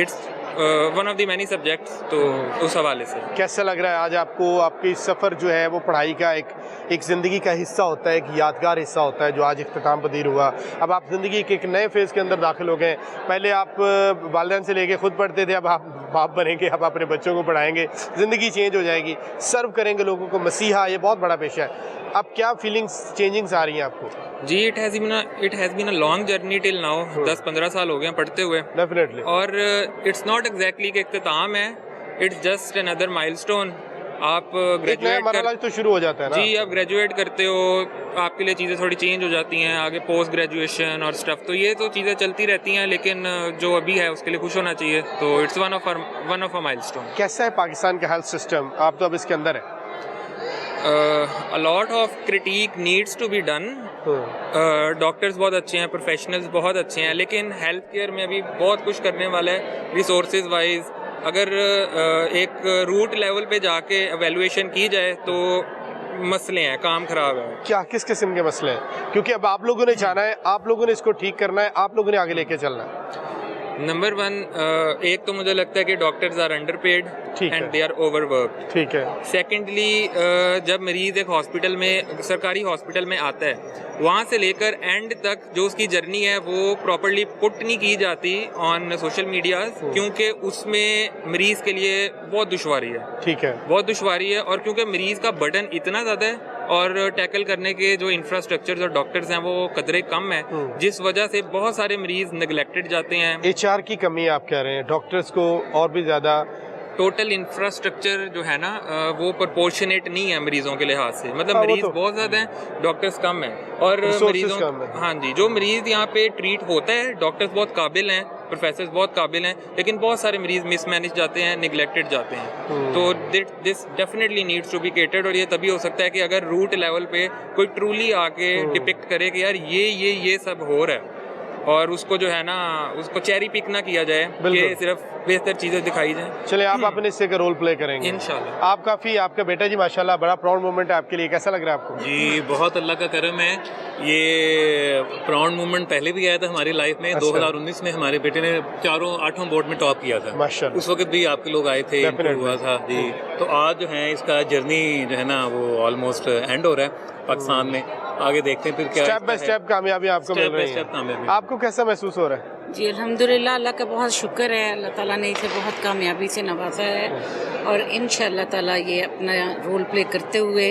it's one of the many subjects. तो उस हवाले से
कैसा लग रहा है आज आपको? आपकी सफ़र जो है वो पढ़ाई का एक ज़िंदगी का हिस्सा होता है, एक यादगार हिस्सा होता है जो आज इख्तिताम पदीर हुआ. अब आप ज़िंदगी के एक नए फेज़ के अंदर दाखिल हो गए. पहले आप वालिदैन से लेके खुद पढ़ते थे, अब आप बाप बनेंगे, अब अपने बच्चों को पढ़ाएंगे, ज़िंदगी चेंज हो जाएगी, सर्व करेंगे लोगों को. मसीहा ये बहुत बड़ा पेशा है. अब क्या फीलिंग्स, चेंजिंग्स आ रही हैं आपको?
जी, it has been a long journey till now. 10-15 साल हो गए हैं पढ़ते हुए.
डेफिनेटली.
और इट्स नॉट एग्जैक्टली कि इख्तिताम है, इट्स जस्ट अनदर माइलस्टोन. आप ग्रेजुएट
तो शुरू हो जाता है ना.
जी, आप ग्रेजुएट करते हो, आपके लिए चीज़ें थोड़ी चेंज हो जाती हैं, आगे पोस्ट ग्रेजुएशन और स्टफ, तो ये तो चीज़ें चलती रहती हैं, लेकिन जो अभी है उसके लिए खुश होना चाहिए. तो it's one of a milestone.
कैसा है पाकिस्तान का हेल्थ सिस्टम? आप तो अब इसके अंदर है.
A lot of critique needs to be done. Doctors बहुत अच्छे हैं, प्रोफेशनल्स बहुत अच्छे हैं, लेकिन हेल्थ केयर में अभी बहुत कुछ करने वाला है रिसोर्सेज वाइज. अगर एक रूट लेवल पे जाके एवेल्युएशन की जाए तो मसले हैं, काम खराब है.
क्या, किस किस्म के मसले हैं? क्योंकि अब आप लोगों ने जाना है, आप लोगों ने इसको ठीक करना है, आप लोगों ने आगे लेके चलना है.
नंबर 1, एक तो मुझे लगता है कि doctors are underpaid and they are overworked.
ठीक है.
सेकेंडली, जब मरीज़ एक हॉस्पिटल में, सरकारी हॉस्पिटल में आता है, वहाँ से लेकर एंड तक जो उसकी जर्नी है वो प्रॉपर्ली पुट नहीं की जाती ऑन सोशल मीडिया, क्योंकि उसमें मरीज़ के लिए बहुत दुश्वारी है.
ठीक है.
बहुत दुश्वारी है, और क्योंकि मरीज़ का बर्डन इतना ज़्यादा है और टैकल करने के जो इंफ्रास्ट्रक्चर और डॉक्टर्स हैं वो कदरे कम है, जिस वजह से बहुत सारे मरीज नेग्लेक्टेड जाते हैं।
HR की कमी आप कह रहे हैं, डॉक्टर्स को और भी ज़्यादा
टोटल इंफ्रास्ट्रक्चर जो है ना वो प्रोपोर्शनेट नहीं है मरीजों के लिहाज से, मतलब मरीज
तो
बहुत ज़्यादा हैं, डॉक्टर्स कम हैं और
Resources
मरीजों
कम हैं।
हाँ जी, जो मरीज यहाँ पे ट्रीट होता है डॉक्टर्स बहुत काबिल हैं, प्रोफेसर्स बहुत काबिल हैं, लेकिन बहुत सारे मरीज मिसमैनेज जाते हैं, निगलेक्टेड जाते हैं। तो this definitely needs to be catered, और ये तभी हो सकता है कि अगर रूट लेवल पे कोई ट्रूली आके डिपिक्ट करे कि यार ये सब हो रहा है, और उसको जो है ना उसको चेरी पिक ना किया जाए कि सिर्फ बेहतर चीज़ें दिखाई जाएं।
चलिए आप अपने हिस्से का रोल प्ले करेंगे
इंशाल्लाह।
आप काफ़ी, आपका बेटा जी माशाल्लाह बड़ा प्राउड मोमेंट है आपके लिए, कैसा लग रहा है आपको?
जी बहुत अल्लाह का करम है, ये प्राउड मोमेंट पहले भी आया था हमारी लाइफ में। 2019 में हमारे बेटे ने 8वां बोर्ड में टॉप किया था
माशाल्लाह,
उस वक्त भी आपके लोग आए थे, इंटरव्यू हुआ था जी। तो आज जो है इसका जर्नी जो है ना वो ऑलमोस्ट एंड हो रहा है पाकिस्तान में, आगे देखते हैं फिर क्या
स्टेप बाय स्टेप कामयाबी आपको मिल रही है। आपको कैसा महसूस हो रहा है?
जी अल्हम्दुलिल्लाह, अल्लाह का बहुत शुक्र है, अल्लाह ताला ने इसे बहुत कामयाबी से नवाजा है, और इंशाअल्लाह ताला ये अपना रोल प्ले करते हुए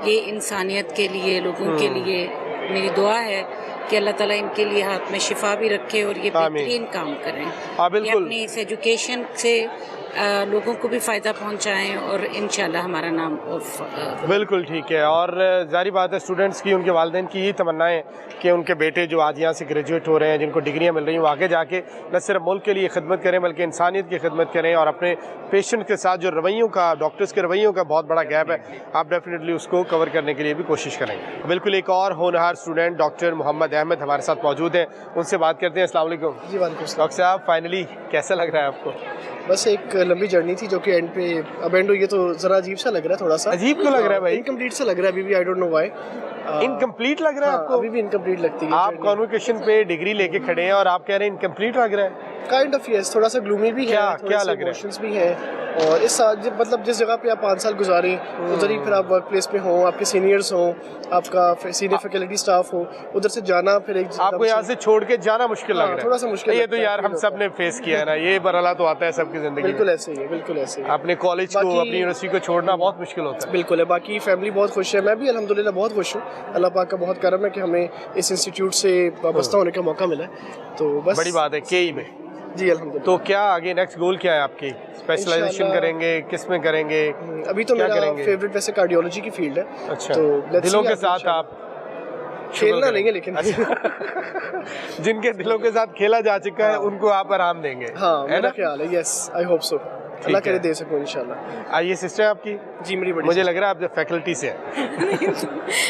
ये इंसानियत के लिए, लोगों के लिए मेरी दुआ है कि अल्लाह ताला इनके लिए हाथ में शिफा भी रखे और ये बेहतरीन काम करें, ये अपनी इस एजुकेशन से लोगों को भी फ़ायदा पहुंचाएं और इंशाल्लाह हमारा नाम
बिल्कुल ठीक है। और जारी बात है स्टूडेंट्स की, उनके वालिदैन की यही तमन्ना है कि उनके बेटे जो आज यहाँ से ग्रेजुएट हो रहे हैं, जिनको डिग्रियाँ मिल रही हैं, वो आगे जाके न सिर्फ मुल्क के लिए खिदमत करें बल्कि इंसानियत की खिदमत करें, और अपने पेशेंट के साथ जो रवैयों का, डॉक्टर्स के रवैयों का बहुत बड़ा गैप है, आप डेफिनेटली उसको कवर करने के लिए भी कोशिश करेंगे। बिल्कुल एक और होनहार स्टूडेंट डॉक्टर मोहम्मद अहमद हमारे साथ मौजूद हैं, उनसे बात करते हैं। अस्सलाम वालेकुम।
जी वालेकुम।
डॉक्टर साहब फाइनली कैसा लग रहा है आपको?
बस एक लंबी जर्नी थी जो कि एंड पे अब एंड हुई है, तो ज़रा अजीब सा लग रहा है, थोड़ा सा
अजीब क्यों लग रहा है भाई?
इनकम्प्लीट सा लग रहा है अभी भी, आई डोंट नो व्हाई।
इनकम्प्लीट लग रहा है आपको?
अभी भी इनकम्प्लीट लगती है।
आप कॉन्वोकेशन पे डिग्री लेके खड़े हैं और आप कह रहे हैं इनकम्प्लीट लग रहा है?
काइंड ऑफ यस, थोड़ा सा ग्लूमी भी है,
क्या लग रहा है?
भी है, और इस मतलब जिस जगह पे आप 5 साल गुजारें उधर ही फिर आप वर्क प्लेस पे हों, आपके सीनियर्स हों, आपका सीनियर फैकल्टी स्टाफ हो, उधर से जाना फिर एक
आपको यहाँ से छोड़ के जाना मुश्किल लग रहा है?
थोड़ा सा मुश्किल।
ये तो यार हम सब ने फेस किया है ना, ये बरला तो आता है सबकी जिंदगी।
बिल्कुल ऐसे ही है, बिल्कुल ऐसे ही।
अपने कॉलेज को, अपनी यूनिवर्सिटी को छोड़ना बहुत मुश्किल होता है।
बिल्कुल है। बाकी फैमिली बहुत खुश है, मैं भी अल्हम्दुलिल्लाह बहुत खुश हूँ, अल्लाह पाक का बहुत करम है कि हमें इस इंस्टीट्यूट से वाबस्ता होने का मौका मिला है, तो बस
बड़ी बात है। केई में
जी अल्हम्दुलिल्लाह।
तो क्या आगे नेक्स्ट गोल क्या है आपकी? स्पेशलाइजेशन करेंगे, किस में करेंगे?
अभी तो मेरा फेवरेट वैसे कार्डियोलॉजी की फील्ड है।
अच्छा,
तो
दिलों के साथ आप
खेलना नहीं है लेकिन
जिनके दिलों के साथ खेला जा चुका है उनको आप आराम देंगे।
हाँ, मेरा ख्याल है। यस, आई होप सो, अल्लाह करे दे सकूं इंशाल्लाह।
आइए सिस्टर आपकी?
जी मेरी बड़ी,
मुझे लग रहा है आप फैकल्टी से हैं।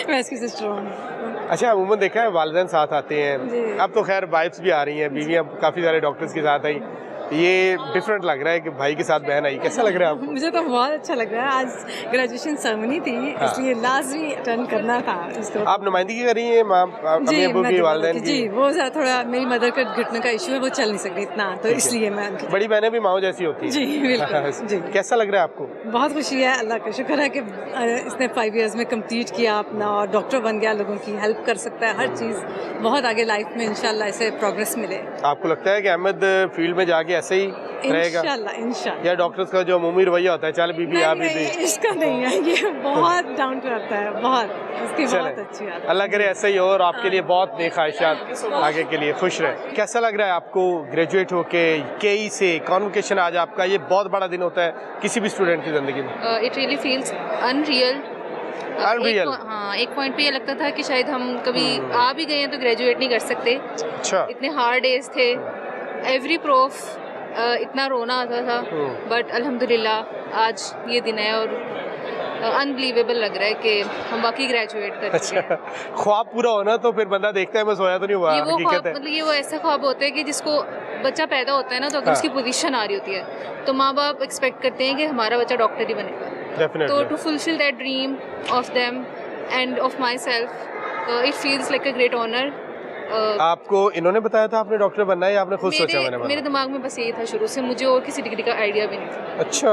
मैं इसकी सिस्टर हूँ।
अच्छा, अमूमन देखा है वालिदैन साथ आते हैं, अब तो खैर वाइफ्स भी आ रही हैं, बीवियाँ काफ़ी सारे डॉक्टर्स के साथ आई, ये डिफरेंट लग रहा है कि भाई के साथ बहन आई, कैसा लग रहा है आपको?
मुझे तो बहुत अच्छा लग रहा है, आज ग्रेजुएशन सेरेमनी थी, इसलिए लाजमी अटेंड करना था इसको।
आप नुमाइंदगी कर रही हैं अम्मी अब्बू की, वालिदैन की?
जी, वो थोड़ा मेरी मदर का घुटने का इशू है, वो चल नहीं सकती इतना, तो इसलिए मैं
बड़ी बहनें भी माओ जैसी होती हैं।
जी बिल्कुल। जी
कैसा लग रहा है आपको?
बहुत खुशी है, अल्लाह का शुक्र है कि इसने 5 इयर्स में कंप्लीट किया अपना और डॉक्टर बन गया, लोगों की हेल्प कर सकता है, हर चीज़ बहुत आगे लाइफ में इंशाल्लाह ऐसे प्रोग्रेस मिले।
आपको लगता है कि अहमद फील्ड में जाके ऐसे ही रहेगा?
इंशाल्लाह।
या डॉक्टर्स का जो अमूमी रवैया होता है, चल बीबी आ बीबी,
इसका नहीं है, ये बहुत डाउन टू अर्थ है, बहुत उसकी बहुत अच्छी आदत।
अल्लाह करे ऐसा ही हो और आपके लिए बहुत नेक ख्वाहिशात आगे के लिए, खुश रहे। कैसा लग रहा है आपको ग्रेजुएट होके केई से? कॉन्वोकेशन आज आपका, ये बहुत बड़ा दिन होता है किसी भी स्टूडेंट की ज़िंदगी में।
It really feels unreal. हाँ, एक पॉइंट पे ये लगता था कि शायद हम कभी आ भी गए हैं तो ग्रेजुएट नहीं कर सकते।
अच्छा,
इतने हार्ड डेज थे, एवरी प्रूफ इतना रोना आता था, बट अल्हम्दुलिल्लाह आज ये दिन है और अनबिलीवेबल लग रहा है कि हम बाकी ग्रेजुएट कर चुके हैं।
ख्वाब पूरा होना तो फिर बंदा देखता है मैं सोया तो नहीं हुआ,
ये वो
हकीकत है।
मतलब ये वो ऐसा ख्वाब होता है कि जिसको बच्चा पैदा होता है ना, तो अगर उसकी पोजीशन आ रही होती है तो माँ बाप एक्सपेक्ट करते हैं कि हमारा बच्चा डॉक्टर ही बनेगा। तो to fulfil that dream of them and of myself, it feels like a great honour.
आपको इन्होंने बताया था आपने डॉक्टर बनना है या आपने खुद सोचा?
मेरे दिमाग में बस यही था शुरू से, मुझे और किसी डिग्री का आइडिया भी नहीं था।
अच्छा,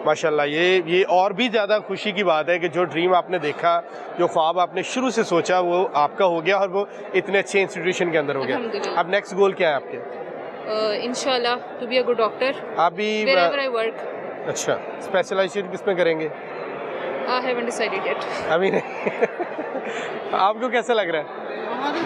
माशाल्लाह, ये और भी ज़्यादा खुशी की बात है कि जो ड्रीम आपने देखा, जो ख्वाब आपने शुरू से सोचा, वो आपका हो गया और वो इतने अच्छे इंस्टीट्यूशन के अंदर हो गया। अब नेक्स्ट गोल क्या है आपके?
इंशाल्लाह to be a good doctor.
आप भी
व्हेरेवर आई वर्क।
अच्छा, स्पेशलाइजेशन किस में करेंगे?
I haven't decided yet.
अभी नहीं आपको कैसा लग रहा है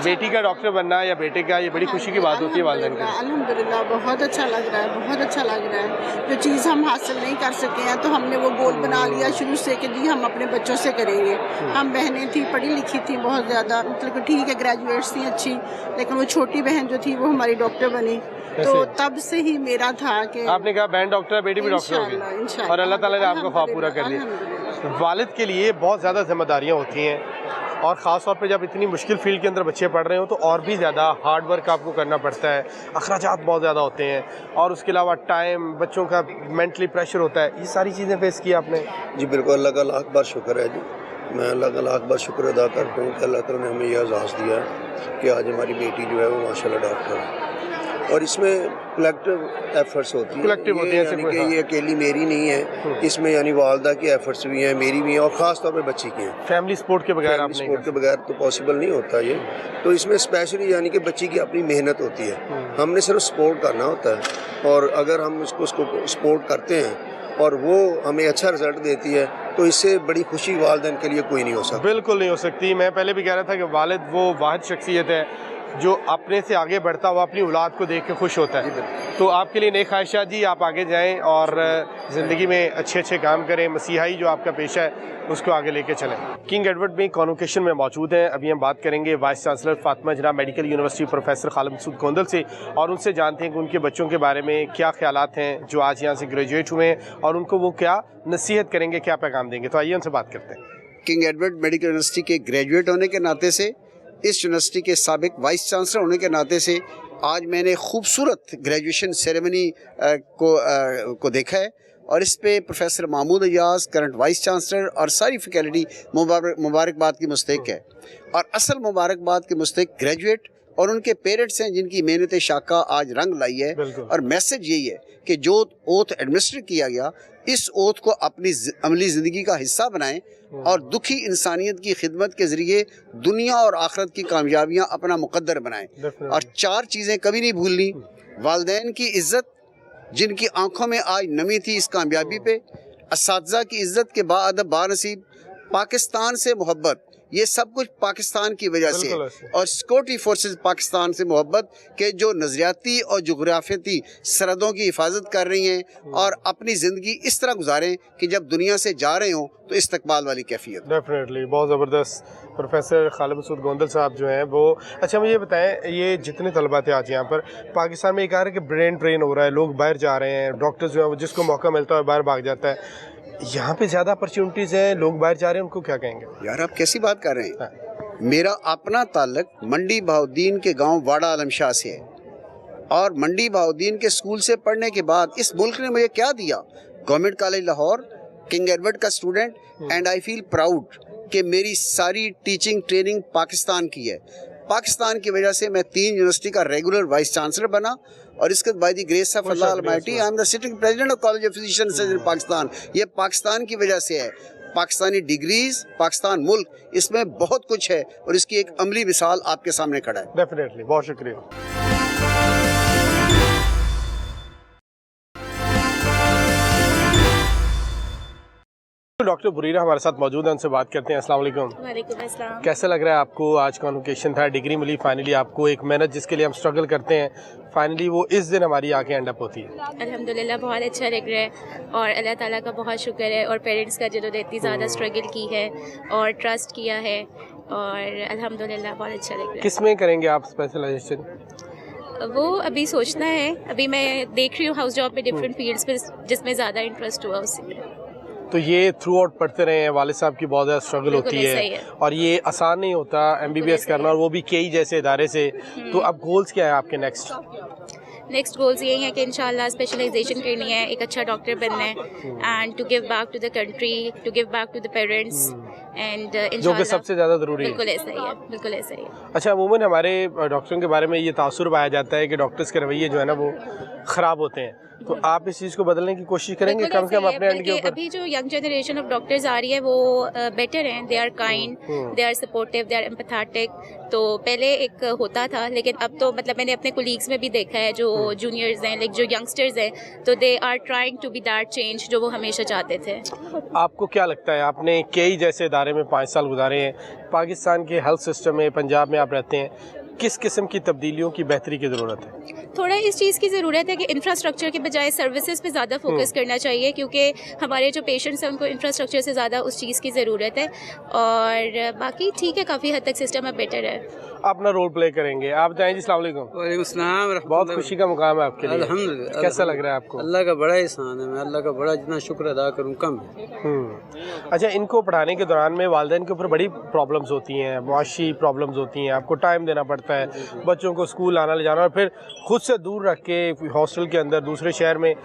बेटी का डॉक्टर बनना या बेटे का? ये बड़ी खुशी की बात होती है वालिदैन के लिए।
अल्हम्दुलिल्लाह बहुत अच्छा लग रहा है, बहुत अच्छा लग रहा है। जो चीज़ हम हासिल नहीं कर सके हैं तो हमने वो गोल बना लिया शुरू से कि जी हम अपने बच्चों से करेंगे। हम बहनें थी पढ़ी लिखी थी बहुत ज़्यादा, मतलब कि ठीक है ग्रेजुएट्स थी अच्छी, लेकिन वो छोटी बहन जो थी वो हमारी डॉक्टर बनी। तो तब से ही मेरा था कि
आपने कहा बहन डॉक्टर है बेटी भी डॉक्टर होगी और अल्लाह ताला ने आपका ख्वाब पूरा कर लिया। वालिद के लिए बहुत ज़्यादा जिम्मेदारियाँ होती हैं और ख़ास तौर पे जब इतनी मुश्किल फील्ड के अंदर बच्चे पढ़ रहे हो तो और भी ज़्यादा हार्ड वर्क आपको करना पड़ता है, अखराजात बहुत ज़्यादा होते हैं और उसके अलावा टाइम, बच्चों का मेंटली प्रेशर होता है। ये सारी चीज़ें फेस की आपने?
जी बिल्कुल, अल्लाह का लाख बार शुक्र है जी। मैं अल्लाह का लाख बार शुक्र अदा करता हूँ कि अल्लाह ताला ने हमें यह एजाज़ दिया है कि आज हमारी बेटी जो है वो माशाल्लाह डॉक्टर है। और इसमें कलेक्टिव एफर्ट्स होती है, यानी कि ये अकेली मेरी नहीं है, इसमें यानी वालदा की एफर्ट्स भी हैं, मेरी भी हैं और ख़ास तौर पे बच्ची की हैं।
फैमिली सपोर्ट के बगैर
सपोर्ट के बगैर तो पॉसिबल नहीं होता ये। तो इसमें स्पेशली यानी कि बच्ची की अपनी मेहनत होती है, हमने सिर्फ सपोर्ट करना होता है और अगर हम उसको सपोर्ट करते हैं और वो हमें अच्छा रिजल्ट देती है तो इससे बड़ी खुशी वालिदैन के लिए कोई नहीं हो सकती।
बिल्कुल नहीं हो सकती। मैं पहले भी कह रहा था कि वालिद वो वाहिद शख्सियत है जो अपने से आगे बढ़ता हुआ अपनी औलाद को देख के खुश होता है। तो आपके लिए नेक ख्वाहिशात जी, आप आगे जाएं और ज़िंदगी में अच्छे अच्छे काम करें, मसीहाई जो आपका पेशा है उसको आगे लेके चलें। किंग एडवर्ड में कॉन्वोकेशन में मौजूद हैं। अभी हम बात करेंगे vice chancellor Fatima Jinnah medical university professor Khalid Masood Gondal से और उनसे जानते हैं कि उनके बच्चों के बारे में क्या ख्यालात हैं जो आज यहाँ से ग्रेजुएट हुए हैं और उनको वो क्या नसीहत करेंगे, क्या पैगाम देंगे। तो आइए उनसे बात करते हैं।
किंग एडवर्ड मेडिकल यूनिवर्सिटी के ग्रेजुएट होने के नाते से, इस यूनिवर्सिटी के साबिक वाइस चांसलर होने के नाते से आज मैंने खूबसूरत ग्रेजुएशन सेरेमनी को देखा है और इस पे professor Mahmood Ayaz current vice chancellor और सारी फैकल्टी मुबारकबाद की मुस्तहिक है। और असल मुबारकबाद के मुस्तहिक ग्रेजुएट और उनके पेरेंट्स हैं जिनकी मेहनत शाका आज रंग लाई है। और मैसेज यही है कि जो ओथ एडमिनिस्टर किया गया, इस ओथ को अपनी अमली ज़िंदगी का हिस्सा बनाएं और दुखी इंसानियत की खिदमत के ज़रिए दुनिया और आखिरत की कामयाबियाँ अपना मुकद्दर बनाएं। और 4 चीज़ें कभी नहीं भूलनी: वालिदैन की इज़्ज़त जिनकी आंखों में आज नमी थी इस कामयाबी पे, असातिज़ा की इज़्ज़त के बाअदब बानसीब, पाकिस्तान से मोहब्बत, ये सब कुछ पाकिस्तान की वजह से है। और सिक्योरिटी फोर्सेस पाकिस्तान से मोहब्बत के जो नज़रियाती और जोग्राफियाती सरहदों की हिफाजत कर रही हैं और अपनी ज़िंदगी इस तरह गुजारें कि जब दुनिया से जा रहे हों तो इस्तकबाल वाली कैफियत।
डेफिनेटली बहुत ज़बरदस्त। प्रोफेसर खालिद मसूद गोंदल साहब जो हैं वो, अच्छा मुझे बताएं, ये जितने तलबा थे आज यहाँ पर, पाकिस्तान में एक आ रहा है कि ब्रेन ट्रेन हो रहा है, लोग बाहर जा रहे हैं, डॉक्टर्स जो है जिसको मौका मिलता है बाहर भाग जाता है, यहाँ पे ज़्यादा अपॉर्चुनिटीज़ हैं, लोग बाहर जा रहे हैं, उनको क्या कहेंगे?
यार आप कैसी बात कर रहे हैं? मेरा अपना ताल्लुक मंडी बहाउद्दीन के गांव वाड़ा आलमशाह से है और मंडी बहाउद्दीन के स्कूल से पढ़ने के बाद इस मुल्क ने मुझे क्या दिया? Government college Lahore, King Edward का student, and I feel proud कि मेरी सारी टीचिंग ट्रेनिंग पाकिस्तान की है। पाकिस्तान की वजह से मैं 3 यूनिवर्सिटी का रेगुलर वाइस चांसलर बना और इसके by the grace of Allah almighty I am the sitting president of college of physicians in Pakistan. ये पाकिस्तान की वजह से है। पाकिस्तानी डिग्रीज, पाकिस्तान मुल्क, इसमें बहुत कुछ है और इसकी एक अमली मिसाल आपके सामने खड़ा है।
डेफिनेटली, बहुत शुक्रिया। डॉक्टर बुरीरा हमारे साथ मौजूद हैं, उनसे बात करते हैं। अस्सलाम वालेकुम।
वालेकुम अस्सलाम।
कैसा लग रहा है आपको? आज कॉन्वोकेशन था, डिग्री मिली फाइनली आपको, एक मेहनत जिसके लिए हम स्ट्रगल करते हैं, फाइनली वो इस दिन हमारी आके एंड अप होती है।
अल्हम्दुलिल्लाह बहुत अच्छा लग रहा है और अल्लाह ताला का बहुत शुक्र है और पेरेंट्स का जिन्होंने इतनी ज़्यादा स्ट्रगल की है और ट्रस्ट किया है और अल्हम्दुलिल्लाह बहुत अच्छा लग रहा है।
किस में करेंगे आप स्पेशलाइजेशन?
वो अभी सोचना है, अभी मैं देख रही हूँ हाउस जॉब में डिफरेंट फील्ड्स पे जिसमें ज़्यादा इंटरेस्ट हुआ उसी में।
तो ये थ्रू आउट पढ़ते रहे हैं, वालिद साहब की बहुत ज़्यादा स्ट्रगल होती है और ये आसान नहीं होता MBBS करना, और वो भी KE जैसे इदारे से। तो अब गोल्स क्या है आपके
नेक्स्ट गोल्स यही है कि इंशाल्लाह स्पेशलाइजेशन करनी है, एक अच्छा डॉक्टर बनना है and to give back to the country, to give back to the parents and
जो कि सबसे ज़्यादा ज़रूरी है।
बिल्कुल ऐसा ही है, बिल्कुल ऐसा ही है।
अच्छा, अमूमन हमारे डॉक्टरों के बारे में ये तासुर पाया जाता है कि डॉक्टर्स के रवैये जो है ना वो ख़राब होते हैं, तो आप इस चीज़ को बदलने की कोशिश करेंगे कम से कम अपने एंड के ऊपर?
अभी जो यंग जनरेशन ऑफ डॉक्टर्स आ रही है वो बेटर हैं, they are kind, they are supportive, they are empathetic. तो पहले एक होता था, लेकिन अब तो मतलब मैंने अपने कोलीग्स में भी देखा है जो जूनियर्स हैं, लाइक जो यंगस्टर्स हैं, तो they are trying to be that change जो वो हमेशा चाहते थे।
आपको क्या लगता है, आपने कई जैसे इदारे में 5 साल गुजारे हैं, पाकिस्तान के हेल्थ सिस्टम में, पंजाब में आप रहते हैं, किस किस्म की तब्दीलियों की बेहतरी की ज़रूरत है?
थोड़ा इस चीज़ की ज़रूरत है कि इंफ्रास्ट्रक्चर के बजाय सर्विसेज पे ज़्यादा फोकस करना चाहिए, क्योंकि हमारे जो पेशेंट्स हैं उनको इंफ्रास्ट्रक्चर से ज़्यादा उस चीज़ की ज़रूरत है। और बाकी ठीक है, काफ़ी हद तक सिस्टम अब बेटर है।
अपना रोल प्ले करेंगे। आप बताएं जी। अस्सलाम वालेकुम।
वालेकुम सलाम।
बहुत खुशी का मुकाम है आपके लिए।
अल्हम्दुलिल्लाह।
कैसा लग रहा है आपको?
अल्लाह का बड़ा एहसान है, मैं अल्लाह का बड़ा जितना शुक्र अदा करूँ कम है।
अच्छा, इनको पढ़ाने के दौरान में वालिदैन के ऊपर बड़ी प्रॉब्लम्स होती हैं, मुआशी प्रॉब्लम्स होती हैं, आपको टाइम देना पड़ता है बच्चों को स्कूल आना ले जाना, और फिर खुद से दूर रख के हॉस्टल के अंदर दूसरे शहर में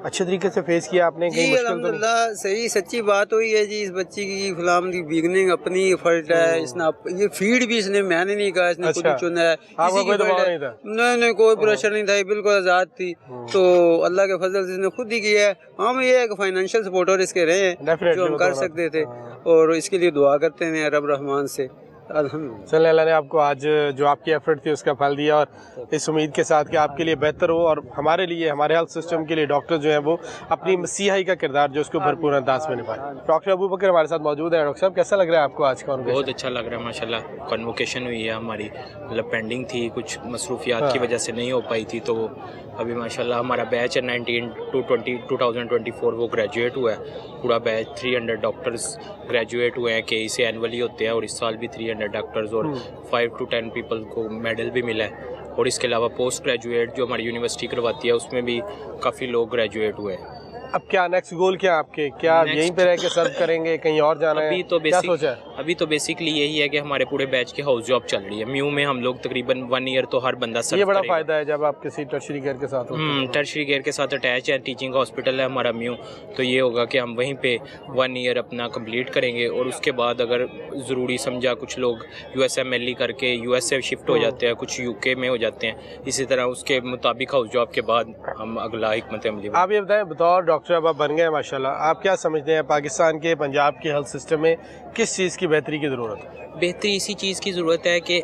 अच्छे तरीके से फेस किया आपने?
जी अल्हम्दुलिल्लाह, सही सच्ची बात हुई है जी। इस बच्ची की फलाम की बिगनिंग अपनी फल्ट है, इसने ये फीड भी इसने मैंने नहीं कहा, इसने खुद ही चुना है।
कोई दबाव नहीं था?
नहीं, कोई प्रेशर नहीं था, बिल्कुल आज़ाद थी। तो अल्लाह के फजल से इसने खुद ही किया है। हम ये एक फाइनेंशियल सपोर्टर इसके रहे हैं जो हम कर सकते थे, और इसके लिए दुआ करते हैं रब रहमान से।
चलिए, अल्लाह ने आपको आज जो आपकी एफर्ट थी उसका फल दिया, और इस उम्मीद के साथ कि आपके लिए बेहतर हो, और हमारे लिए, हमारे हेल्थ सिस्टम के लिए डॉक्टर जो हैं वो अपनी मसीहाई का किरदार जो उसको भरपूर अंदाज में निभाए। डॉक्टर अबू बकर हमारे साथ मौजूद है। डॉक्टर साहब, कैसा लग रहा है आपको आज का?
बहुत अच्छा लग रहा है माशाल्लाह। कन्वोकेशन हुई है हमारी, मतलब पेंडिंग थी, कुछ मसरूफियात की वजह से नहीं हो पाई थी, तो अभी माशाल्लाह हमारा बैच है 2024 वो ग्रेजुएट हुआ है। पूरा बैच 300 डॉक्टर्स ग्रेजुएट हुए हैं, कई से एनुअली होते हैं, और इस साल भी 300 डॉक्टर्स और 5 to 10 पीपल को मेडल भी मिला है। और इसके अलावा पोस्ट ग्रेजुएट जो हमारी यूनिवर्सिटी करवाती है उसमें भी काफ़ी लोग ग्रेजुएट हुए हैं।
अब क्या नेक्स्ट गोल क्या आपके? क्या यहीं पे रह के सर्व करेंगे, कहीं और जाना है? क्या सोचा है?
अभी तो बेसिकली यही है कि हमारे पूरे बैच की हाउस जॉब चल रही है। म्यू में हम लोग तकरीबन 1 ईयर तो हर बंदा सर्व
ये बड़ा फायदा है जब आप किसी टर्शरी केयर के साथ होते हैं।
टर्शरी केयर के साथ अटैच है, टीचिंग हॉस्पिटल है हमारा म्यू, तो ये होगा कि हम वहीं पे 1 ईयर अपना कंप्लीट करेंगे, और उसके बाद अगर ज़रूरी समझा कुछ लोग USMLE करके US से शिफ्ट हो जाते हैं, कुछ UK में हो जाते हैं, इसी तरह उसके मुताबिक हाउस जॉब के बाद हम अगला हिकमत अमली।
आप ये बताएं, बतौर डॉक्टर अब आप बन गए माशाल्लाह, आप क्या समझते हैं पाकिस्तान के, पंजाब के हेल्थ सिस्टम में किस चीज़ की बेहतरी की ज़रूरत है?
बेहतरी इसी चीज़ की ज़रूरत है कि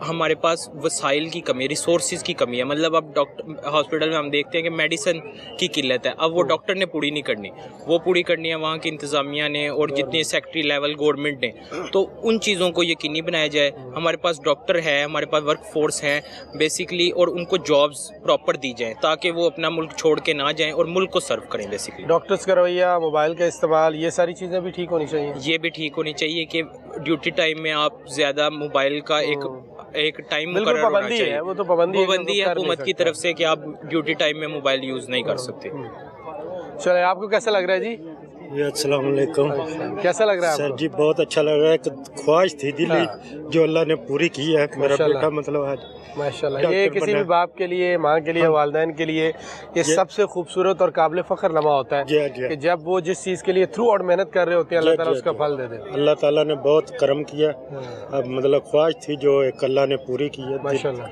हमारे पास वसाइल की कमी, रिसोर्सेज की कमी है। मतलब अब डॉक्टर हॉस्पिटल में हम देखते हैं कि मेडिसिन की किल्लत है, अब वो डॉक्टर ने पूरी नहीं करनी, वो पूरी करनी है वहाँ की इंतज़ामिया ने और जितने सेक्रेटरी लेवल गवर्नमेंट ने। तो उन चीज़ों को यकीनी बनाया जाए। हमारे पास डॉक्टर है, हमारे पास वर्क फोर्स है बेसिकली, और उनको जॉब्स प्रॉपर दी जाएँ ताकि वो अपना मुल्क छोड़ के ना जाएँ और मुल्क को सर्व करें बेसिकली।
डॉक्टर्स का रवैया, मोबाइल का इस्तेमाल, ये सारी चीज़ें भी ठीक होनी चाहिए।
ये भी ठीक होनी चाहिए कि ड्यूटी टाइम में आप ज़्यादा मोबाइल का एक टाइम मुकर्रर होना चाहिए।
वो तो पाबंदी
है हुकूमत की तरफ से कि आप ड्यूटी टाइम में मोबाइल यूज़ नहीं कर सकते।
चले, आपको कैसा लग रहा है जी?
अस्सलाम वालेकुम।
कैसा लग रहा है
सर जी? बहुत अच्छा लग रहा है। एक ख्वाहिश थी दिली जो अल्लाह ने पूरी की है। मेरा बेटा मतलब आज
माशाल्लाह, ये किसी भी बाप के लिए, माँ के लिए, वालिदैन के लिए ये सबसे खूबसूरत और काबिल फ़ख्र लम्हा होता है कि जब वो जिस चीज़ के लिए थ्रू आउट मेहनत कर रहे होते हैं, अल्लाह ताला उसका फल दे दे।
अल्लाह ताला ने बहुत करम किया। अब मतलब ख्वाहिश थी जो एक अल्लाह ने पूरी की है
माशाल्लाह।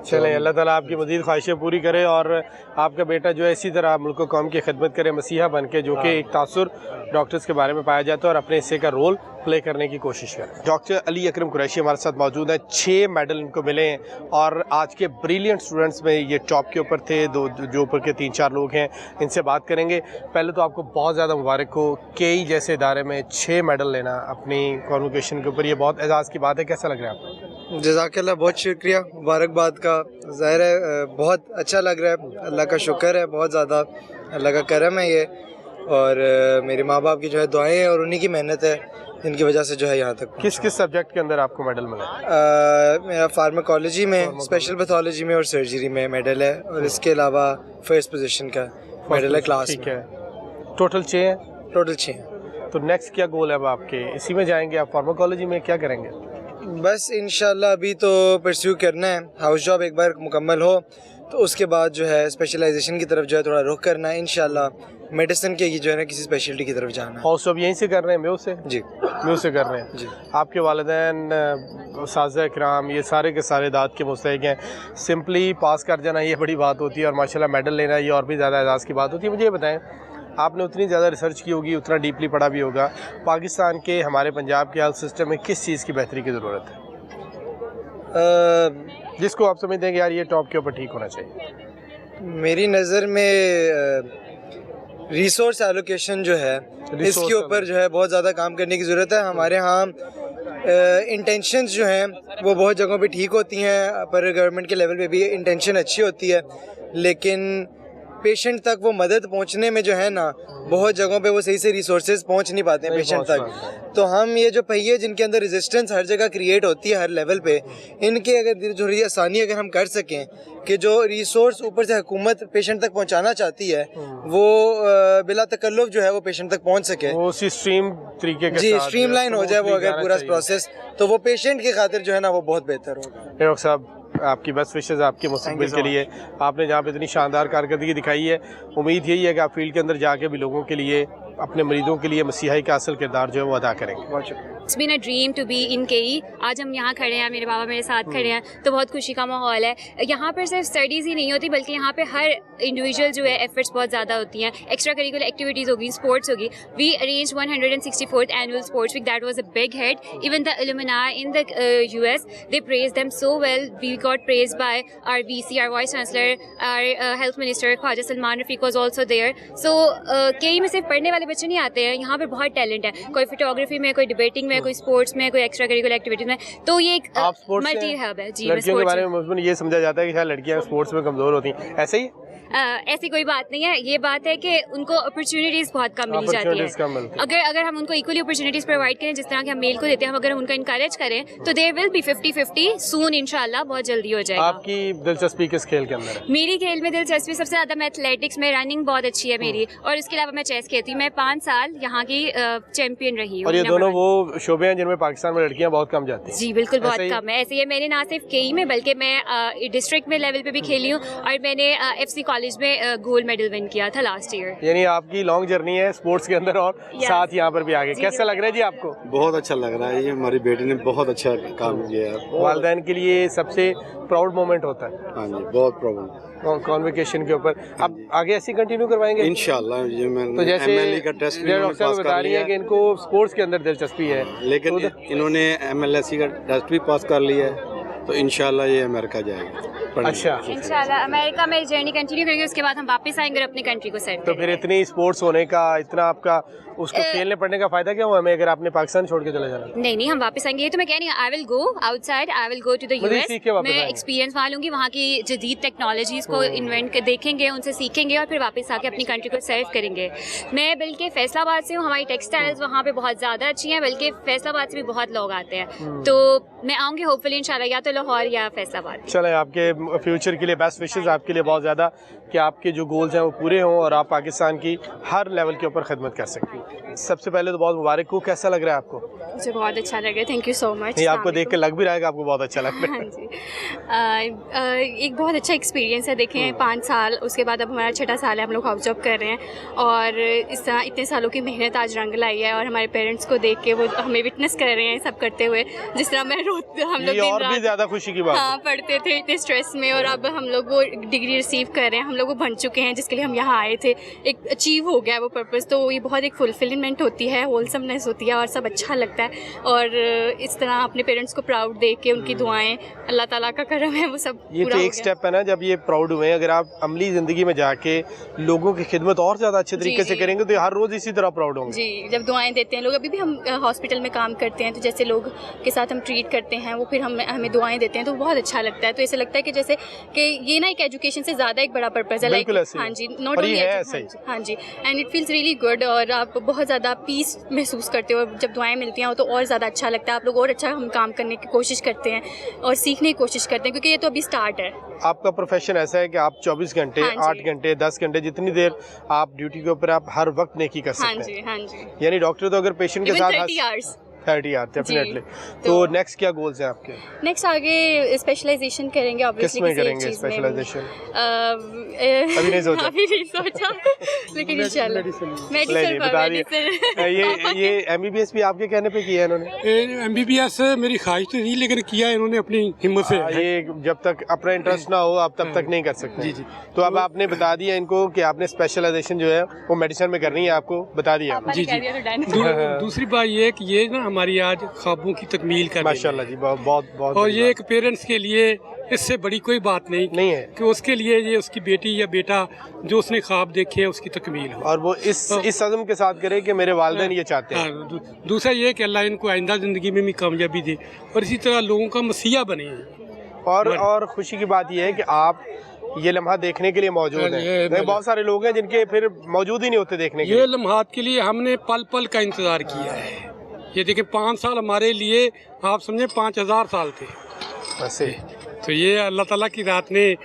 चलें, अल्लाह ताला आपकी मज़ीद ख्वाहिशें पूरी करे, और आपका बेटा जो है इसी तरह मुल्क व कौम की खिदमत करे मसीहा बन के, जो कि एक तासुर डॉक्टर्स के बारे में पाया जाता है, और अपने हिस्से का रोल प्ले करने की कोशिश करें। डॉक्टर अली अकरम कुरैशी हमारे साथ मौजूद हैं। 6 मेडल इनको मिले हैं, और आज के ब्रिलियंट स्टूडेंट्स में ये टॉप के ऊपर थे। जो ऊपर के 3-4 लोग हैं, इनसे बात करेंगे। पहले तो आपको बहुत ज़्यादा मुबारक हो, कई जैसे इदारे में 6 मेडल लेना अपनी कॉन्वोकेशन के ऊपर, ये बहुत एजाज़ की बात है। कैसा लग रहा है आपको?
जज़ाकल्लाह, बहुत शुक्रिया, मुबारकबाद का। ज़ाहिर है बहुत अच्छा लग रहा है, अल्लाह का शुक्र है, बहुत ज़्यादा अल्लाह का करम है ये, और मेरे माँ बाप की जो है दुआएं हैं और उन्हीं की मेहनत है, इनकी वजह से जो है यहाँ तक।
किस किस सब्जेक्ट के अंदर आपको मेडल मिला?
मेरा फार्माकोलॉजी में, स्पेशल पैथोलॉजी में और सर्जरी में मेडल है, और इसके अलावा फर्स्ट पोजीशन का मेडल है क्लास में।
टोटल 6 है?
टोटल 6 है।
तो नेक्स्ट क्या गोल है अब आपके? इसी में जाएंगे आप? फार्माकोलॉजी में क्या करेंगे?
बस इंशाल्लाह अभी तो परस्यू करना है, हाउस जॉब एक बार मुकम्मल हो तो उसके बाद जो है स्पेशलाइजेशन की तरफ जो है थोड़ा रुख करना है इंशाल्लाह, मेडिसिन के जो है ना किसी स्पेशलिटी की तरफ जाना है।
और सब यहीं से कर रहे हैं, म्यू से?
जी,
म्यू से कर रहे हैं
जी।
आपके वालिदैन उस्ताज़ इकराम ये सारे के सारे दाद के मुस्तहिक हैं। सिंपली पास कर जाना ये बड़ी बात होती है और माशाल्लाह मेडल लेना ये और भी ज़्यादा एजाज़ की बात होती है। मुझे ये बताएं, आपने उतनी ज़्यादा रिसर्च की होगी, उतना डीपली पढ़ा भी होगा, पाकिस्तान के हमारे पंजाब के हेल्थ सिस्टम में किस चीज़ की बेहतरी की ज़रूरत है जिसको आप समझते हैं कि यार ये टॉप के ऊपर ठीक होना चाहिए?
मेरी नज़र में रिसोर्स एलोकेशन जो है इसके ऊपर जो है बहुत ज़्यादा काम करने की ज़रूरत है। हमारे यहाँ इंटेंशंस जो हैं वो बहुत जगहों पे ठीक होती हैं, पर गवर्नमेंट के लेवल पे भी इंटेंशन अच्छी होती है, लेकिन पेशेंट तक वो मदद पहुंचने में जो है ना बहुत जगहों पे वो सही से रिसोर्सेज पहुंच नहीं पाते हैं पेशेंट तक। तो हम ये जो पहिए जिनके अंदर रेजिस्टेंस हर जगह क्रिएट होती है हर लेवल पे, इनके अगर जो आसानी अगर हम कर सकें कि जो रिसोर्स ऊपर से हुकूमत पेशेंट तक पहुंचाना चाहती है वो बिला तकल्लुफ जो है वो पेशेंट तक पहुंच सके,
वो स्ट्रीम तरीके के
जी
साथ
स्ट्रीमलाइन हो जाए वो अगर पूरा प्रोसेस, तो वो पेशेंट की खातिर जो है ना वो बहुत बेहतर होगा।
डॉक्टर साहब आपकी बेस्ट विशेज़ आपके मुस्तक़बिल के लिए, आपने जहाँ पे इतनी शानदार कारकर्दगी दिखाई है, उम्मीद यही है कि आप फील्ड के अंदर जाके भी लोगों के लिए, अपने मरीजों के लिए मसीहाई का असल किरदार जो है वो अदा करेंगे।
It's been a dream to be in KE. आज हम यहाँ खड़े हैं, मेरे बाबा मेरे साथ खड़े हैं, तो बहुत खुशी का माहौल है। यहाँ पर सिर्फ स्टडीज़ ही नहीं होती बल्कि यहाँ पे हर इंडिविजुअल जो है एफर्ट्स बहुत ज़्यादा होती हैं। एक्स्ट्रा करिकुलर एक्टिविटीज़ होगी, स्पोर्ट्स होगी। We arrange 164th annual sports week, that was a big hit. Even the alumni in the US, they praised them so well. We got praised by our VC, our vice chancellor, our health minister Khwaja Salman Rafiq was also there. So कई में सिर्फ पढ़ने वाले बच्चे नहीं आते हैं, यहाँ पे बहुत टैलेंट है, कोई फोटोग्राफी में, कोई डिबेटिंग में, कोई स्पोर्ट्स में, कोई एक्स्ट्रा करिकुलर एक्टिविटीज में। तो ये एक मल्टी हब है जी।
लड़कियों के बारे में ये समझा जाता है कि शायद लड़कियां स्पोर्ट्स में कमजोर होती हैं, ऐसे ही?
ऐसी कोई बात नहीं है, ये बात है कि उनको अपॉर्चुनिटीज़ बहुत कम मिली जाती है। अगर हम उनको इक्वली अपॉर्चुनिटीज़ प्रोवाइड करें जिस तरह के हम मेल को देते हैं, अगर हम उनको इनकरेज करें तो देयर विल बी 50-50 सून, इंशाल्लाह बहुत जल्दी हो जाएगा।
आपकी दिलचस्पी किस खेल के अंदर है?
मेरी खेल में दिलचस्पी सबसे ज़्यादा मैं एथलेटिक्स में, रनिंग बहुत अच्छी है मेरी, और इसके अलावा मैं चेस खेलती हूँ। मैं 5 साल यहाँ की चैंपियन रही हूँ।
और ये दोनों वो शोबे हैं जिनमें पाकिस्तान में लड़कियाँ बहुत कम जाती हैं?
जी बिल्कुल, बहुत कम है। ऐसे ही मैंने ना सिर्फ केई में बल्कि मैं डिस्ट्रिक्ट में लेवल पे भी खेली हूँ, और मैंने FC कॉलेज में गोल्ड मेडल विन किया था लास्ट ईयर।
यानी आपकी लॉन्ग जर्नी है स्पोर्ट्स के अंदर और साथ यहाँ पर भी आगे। कैसा लग रहा है जी आपको?
बहुत अच्छा लग रहा है, ये हमारी बेटी ने बहुत अच्छा काम किया है।
वालिदैन के लिए सबसे प्राउड मोमेंट होता है।
हाँ जी, बहुत प्राउड।
कॉन्वोकेशन के ऊपर अब आगे ऐसे कंटिन्यू करवाएंगे
इंशाल्लाह। ये मैं
तो जैसे
MLE का टेस्ट भी
डॉक्टर बता रही है कि इनको स्पोर्ट्स के अंदर दिलचस्पी है,
लेकिन इन्होंने MLSE का टेस्ट भी पास कर लिया है, तो इंशाल्लाह ये अमेरिका जाएगा।
अच्छा,
इंशाल्लाह अमेरिका में जर्नी कंटिन्यू करेंगे, उसके बाद हम वापस आएंगे और अपनी कंट्री को सेट।
तो फिर इतनी स्पोर्ट्स होने का, इतना आपका उसको खेलने पड़ने का फायदा क्या हुआ हमें अगर आपने पाकिस्तान छोड़ के चले जाना?
नहीं, हम वापस आएंगे। ये तो मैं कह रही हूँ, I will go outside, I will go to the US। मैं एक्सपीरियंस वहाँ लूँगी, वहाँ की जदीद टेक्नोलॉजीज़ को इन्वेंट कर देखेंगे, उनसे सीखेंगे और फिर वापस आके अपनी कंट्री को सर्व करेंगे। मैं बल्कि फैसलाबाद से हूँ, हमारी टेक्सटाइल्स वहाँ पे बहुत ज़्यादा अच्छी हैं, बल्कि फैसलाबाद से भी बहुत लोग आते हैं। तो मैं आऊँगी होपफुली इंशाल्लाह, या तो लाहौर या फैसलाबाद।
चलें, आपके फ्यूचर के लिए बेस्ट विशेज़ आपके लिए बहुत ज़्यादा, कि आपके जो गोल्स हैं वो पूरे हों और आप पाकिस्तान की हर लेवल के ऊपर खिदमत कर सकती। सबसे पहले तो बहुत मुबारक हो। कैसा लग रहा है आपको?
मुझे बहुत अच्छा लग रहा है, थैंक यू सो मच।
नहीं, आपको देख के लग भी रहा है कि आपको बहुत अच्छा लग रहा है।
हाँ जी, एक बहुत अच्छा एक्सपीरियंस है। देखें 5 साल, उसके बाद अब हमारा 6ठा साल है, हम लोग हाउस जॉब कर रहे हैं, और इस तरह इतने सालों की मेहनत आज रंग लाई है, और हमारे पेरेंट्स को देख के वो हमें विटनेस कर रहे हैं सब करते हुए। जिस तरह मैं हम लोग
और भी ज़्यादा खुशी की बात,
हाँ, पढ़ते थे इतने स्ट्रेस में, और अब हम लोग वो डिग्री रिसीव कर रहे हैं, हम लोग वो बन चुके हैं जिसके लिए हम यहाँ आए थे। एक अचीव हो गया वो पर्पस, तो ये बहुत एक फुलफिलमेंट होती है, होलसमनेस होती है, और सब अच्छा लगता है। और इस तरह अपने पेरेंट्स को प्राउड देख के, उनकी दुआएं, अल्लाह ताला का करम है, वो सब
ये तो एक स्टेप है ना। जब ये प्राउड हुए, अगर आप अमली ज़िंदगी में जाके लोगों की खिदमत और ज़्यादा अच्छे तरीके से करेंगे तो हर रोज़ इसी तरह प्राउड होंगे
जी। जब दुआएं देते हैं लोग, अभी भी हम हॉस्पिटल में काम करते हैं, तो जैसे लोग के साथ हम ट्रीट करते हैं, वो फिर हमें दुआएं देते हैं, तो बहुत अच्छा लगता है। तो ऐसे लगता है कि जैसे कि ये ना एक एजुकेशन से ज़्यादा एक बड़ा पर्पस है, लाइक हाँ जी, नॉट ओनली हाँ जी, and it feels really good, और आप बहुत ज़्यादा पीस महसूस करते हो जब दुआएं मिलती हैं, तो और ज़्यादा अच्छा लगता है। आप लोग और अच्छा हम काम करने की कोशिश करते हैं और सीखने की कोशिश करते हैं, क्योंकि ये तो अभी स्टार्ट है।
आपका प्रोफेशन ऐसा है कि आप 24 घंटे, 8 घंटे, 10 घंटे, जितनी देर आप ड्यूटी के ऊपर आप हर वक्त नेकी कर सकते हैं।
हाँ जी, हाँ जी।
यानी डॉक्टर तो अगर पेशेंट के साथ 30 ईयर डेफिनेटली। तो नेक्स्ट क्या गोल्स हैं आपके?
नेक्स्ट आगे स्पेशलाइजेशन करेंगे ऑब्वियसली।
किस में करेंगे स्पेशलाइजेशन? अभी नहीं सोचा
लेकिन इंशाल्लाह मेडिसिन।
ये एमबीबीएस भी आपके कहने पे किया है इन्होंने?
एमबीबीएस मेरी ख्वाहिश तो थी लेकिन किया इन्होंने अपनी हिम्मत से।
ये जब तक अपना इंटरेस्ट ना हो आप तब तक नहीं कर सकते।
जी जी।
तो अब आपने बता दिया इनको कि आपने स्पेशलाइजेशन जो है वो मेडिसिन में करनी है, आपको बता दिया।
जी जी। दूसरी बात ये कि ये ना हमारी आज ख्वाबों की तकमील का
माशाल्लाह जी, बहुत
और ये एक पेरेंट्स के लिए इससे बड़ी कोई बात नहीं
है
कि उसके लिए ये उसकी बेटी या बेटा जो उसने ख्वाब देखे हैं उसकी तकमील हो, और
वो इस अज़्म के साथ करे कि मेरे वालिदैन ये चाहते हैं।
दूसरा ये कि अल्लाह इनको आइंदा ज़िंदगी में भी कामयाबी दे और इसी तरह लोगों का मसीहा बने।
और खुशी की बात ये है कि आप ये लम्हा देखने के लिए मौजूद हैं। बहुत सारे लोग हैं जिनके फिर मौजूद ही नहीं होते देखने के लिए।
ये लम्हात के लिए हमने पल पल का इंतज़ार किया है। ये देखिए 5 साल हमारे लिए आप समझे 5000 साल थे
ऐसे।
तो ये अल्लाह ताला की रात ने